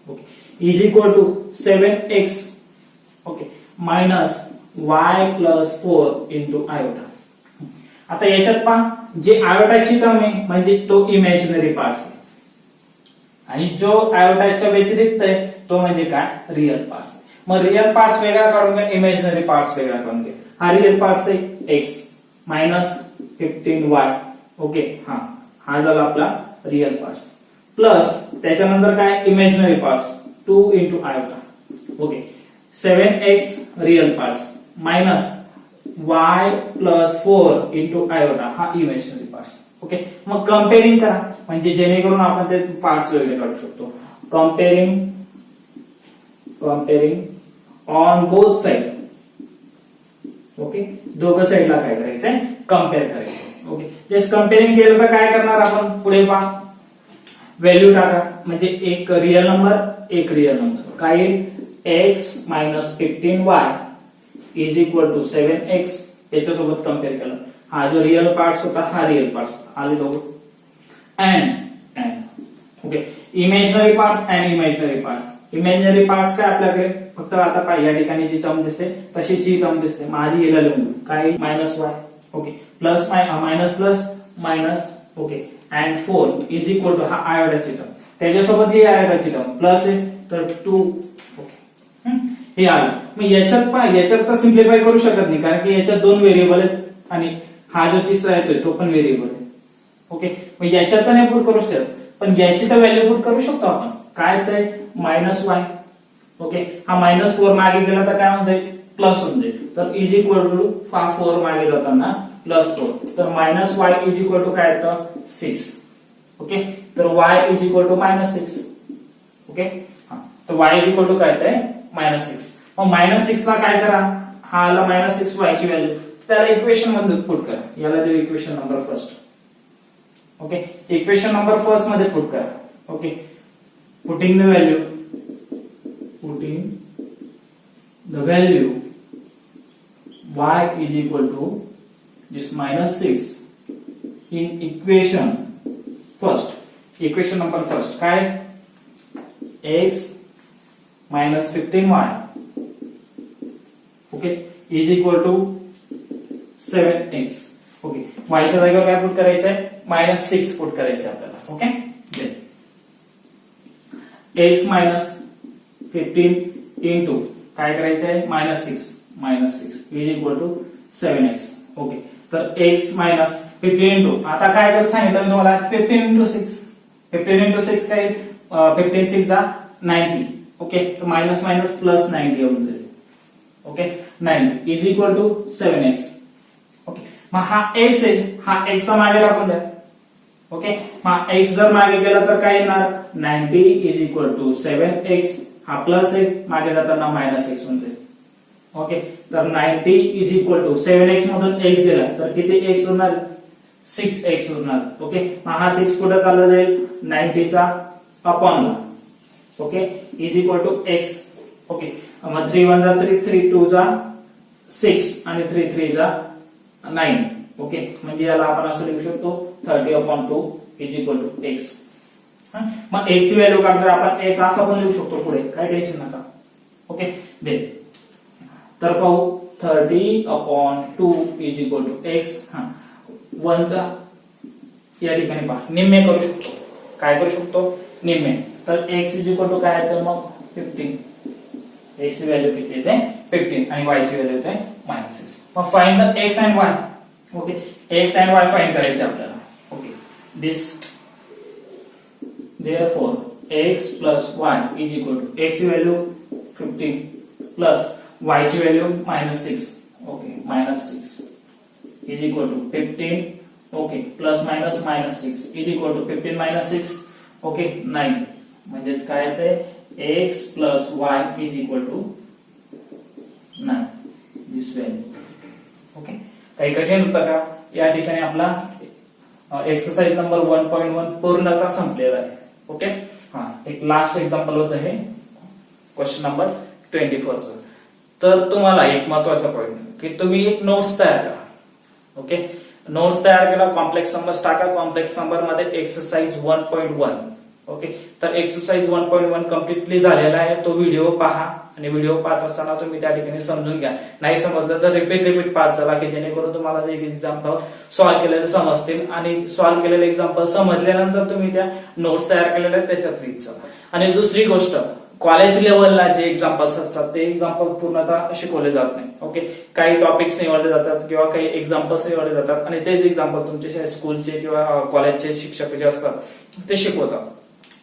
Okay, is equal to 7x, okay, minus y plus 4 into iota. आता याच्यात पहा जे आयोटाची टर्म आहे म्हणजे तो इमॅजिनरी पार्ट आहे आणि जो आयोटाच्या व्यतिरिक्त आहे तो म्हणजे काय रिअल पार्ट. मग रिअल पार्ट वेगळा काढून घ्या, इमॅजिनरी पार्ट वेगळा काढून घ्या. हा रिअल पार्ट आहे x मायनस 15y. ओके, हा झाला आपला रिअल पार्ट प्लस त्याच्यानंतर काय imaginary part 2 into iota. Okay, 7x real part minus y plus 4 into iota हा इमॅजिनरी पार्ट. ओके, मग कम्पेअरिंग करा म्हणजे जेणेकरून आपण ते पार्ट्स वेगळे काढू शकतो. Comparing on both side. Okay, दोघं साइडला काय करायचंय कम्पेअर करायचं. ओके, जस्ट कम्पेअरिंग केलं तर काय करणार आपण पुढे पहा व्हॅल्यू टाका म्हणजे एक रिअल नंबर एक रिअल नंबर काय येईल x minus 15y is equal to 7x. याच्यासोबत कम्पेअर केलं, हा जो रिअल पार्ट होता हा रिअल पार्ट होता आले दोघं and okay, imaginary parts and imaginary parts. Imaginary parts काय आपल्याकडे फक्त आता या ठिकाणी जी टर्म दिसते तशीच ही टर्म दिसते. माझी याला लिहून काय -y. Okay, plus minus plus minus. Okay, and 4 is equal to हा आयोडाची टर्म त्याच्यासोबत ही आयोडाची टर्म प्लस आहे तर 2. ओके, हे आलं. मग याच्यात तर सिम्प्लिफाय करू शकत नाही कारण की याच्यात 2 व्हेरिएबल आहेत आणि हा जो तिसरा येतोय तो पण व्हेरिएबल आहे. ओके, मग याच्यात तर नाही पुट करू शकत पण याची तर व्हॅल्यू पुट करू शकतो आपण. काय येतंय -y. ओके, हा -4 मागे गेला तर काय होऊन जाईल प्लस होऊन जाईल. तर इज इक्वल टू 4 मागे जाताना +4 तर -y इज इक्वल टू काय येतं 6. ओके, तर y is equal to -6. Okay, तर y इज इक्वल टू काय येतंय -6. मग -6 ला काय करा, हा आला -6 y ची व्हॅल्यू त्याला इक्वेशन मध्ये पुट करा. याला देऊ equation number first. Okay, equation number first मध्ये पुट करा. Okay, putting the value y is equal to this -6 in equation first. Equation number first काय x minus 15y okay is equal to 7x. Okay, y च्या जागेवर काय put करायचंय? -6 put करायचंय आपल्याला. Okay, x minus 15 into काय करायचंय? -6 is equal to 7x. Okay, तर x minus 15 into आता काय कर सांगितलं मी तुम्हाला 15 into 6 काय 15 6 जा 90. ओके, तर मायनस मायनस प्लस 90 होऊन जाईल. Okay, 90 is equal to 7x. Okay, मग हा x आहे, हा x चा मागे टाकून द्या. ओके, मग x जर मागे गेला तर काय येणार? 90 is equal to 7x. हा प्लस आहे, मागे जाताना -x होऊन जाईल. ओके, तर 90 is equal to 7x मधून x गेला तर किती x होणार? 6x होणार. ओके, मग हा 6 कुठे चालला जाईल? 90 चा अपॉन ला. Okay, is equal to x. Okay, मग 3 1 जा 3 3 2 जा 6 आणि 3 3 जा 9. ओके, म्हणजे याला आपण असं लिहू शकतो 30/2 is equal to x. मग x ची व्हॅल्यू काढताना आपण x असं पण लिहू शकतो पुढे, काय टेन्शन नका. ओके, देन तर पाहू 30/2 is equal to x. 1 चा या ठिकाणी पहा निम्मे करू शकतो. काय करू शकतो? निम्मे. तर x is equal to काय आहे? तर मग 15. x ची व्हॅल्यू किती येते? 15 आणि y ची व्हॅल्यू येते -6. मग find the x and y. Okay, x and y find करायचे आपल्याला. Okay, this therefore x plus y is equal to x ची व्हॅल्यू 15 प्लस y ची value -6. Okay, -6 is equal to 15. Okay, plus minus -6 is equal to 15 - 6. Okay, 9. म्हणजेच काय येते? x plus y is equal to 9. This value. Okay, काही कठीण होतं का? या ठिकाणी आपला एक्सरसाइज नंबर 1.1 पूर्णतः संपलेला आहे. ओके, हा एक लास्ट एक्झाम्पल होतं हे क्वेश्चन नंबर 24 चं. तर तुम्हाला एक महत्वाचा पॉइंट की तुम्ही एक नोट्स तयार करा. ओके, नोट्स तयार केला, कॉम्प्लेक्स नंबर्स टाका. कॉम्प्लेक्स नंबर मध्ये एक्सरसाइज 1.1. ओके, तर एक्सरसाइज 1.1 कम्प्लिटली झालेला आहे. तो व्हिडिओ पहा आणि व्हिडिओ पाहत असताना तुम्ही त्या ठिकाणी समजून घ्या. नाही समजलं तर रिपीट पाहत चला की जेणेकरून तुम्हाला एक एक्झाम्पल सॉल्व्ह केलेले समजतील आणि सॉल्व्ह केलेले एक्झाम्पल समजल्यानंतर तुम्ही त्या नोट्स तयार केलेल्या त्याच्यात लिहित चला. आणि दुसरी गोष्ट, कॉलेज लेवलला जे एक्झाम्पल्स असतात ते एक्झाम्पल पूर्णतः शिकवले जात नाही. ओके, काही टॉपिक्स निवडले जातात किंवा काही एक्झाम्पल्स निवडले जातात आणि तेच एक्झाम्पल तुमचे स्कूलचे किंवा कॉलेजचे शिक्षक जे असतात ते शिकवतात.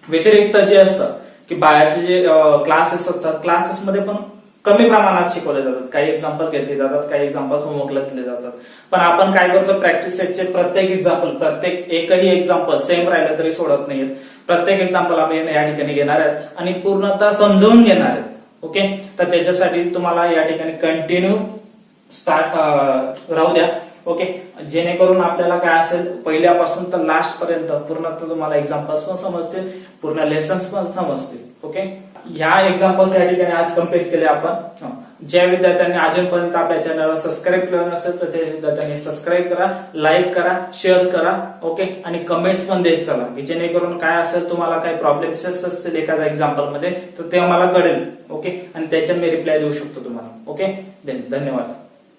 व्यतिरिक्त जे असतं की बाहेरचे जे क्लासेस असतात, क्लासेसमध्ये पण कमी प्रमाणात शिकवले जातात. काही एक्झाम्पल घेतले जातात, काही एक्झाम्पल होमवर्कला दिले जातात. पण आपण काय करतो? प्रॅक्टिस सेटचे प्रत्येक एक्झाम्पल, प्रत्येक एकही एक्झाम्पल सेम राहिलं तरी सोडत नाहीत. प्रत्येक एक्झाम्पल आपण या ठिकाणी घेणार आहेत आणि पूर्णतः समजून घेणार आहेत. ओके, तर त्याच्यासाठी तुम्हाला या ठिकाणी कंटिन्यू स्टार्ट राहू द्या. ओके, जेणेकरून आपल्याला काय असेल पहिल्यापासून तर लास्ट पर्यंत पूर्णतः तुम्हाला एक्झाम्पल्स पण समजतील, पूर्ण लेसन्स पण समजतील. ओके, ह्या एक्झाम्पल्स या ठिकाणी आज कम्प्लीट केले आपण. ज्या विद्यार्थ्यांनी अजूनपर्यंत आपल्या चॅनलला सबस्क्राईब केलं नसेल तर त्या विद्यार्थ्यांनी सबस्क्राईब करा, लाईक करा, शेअर करा. ओके, आणि कमेंट्स पण देत चला की जेणेकरून काय असेल तुम्हाला काही प्रॉब्लेम्स असतील एखाद्या एक्झाम्पल मध्ये तर ते मला कळेल. ओके, आणि त्याच्यात मी रिप्लाय देऊ शकतो तुम्हाला. ओके, धन्यवाद.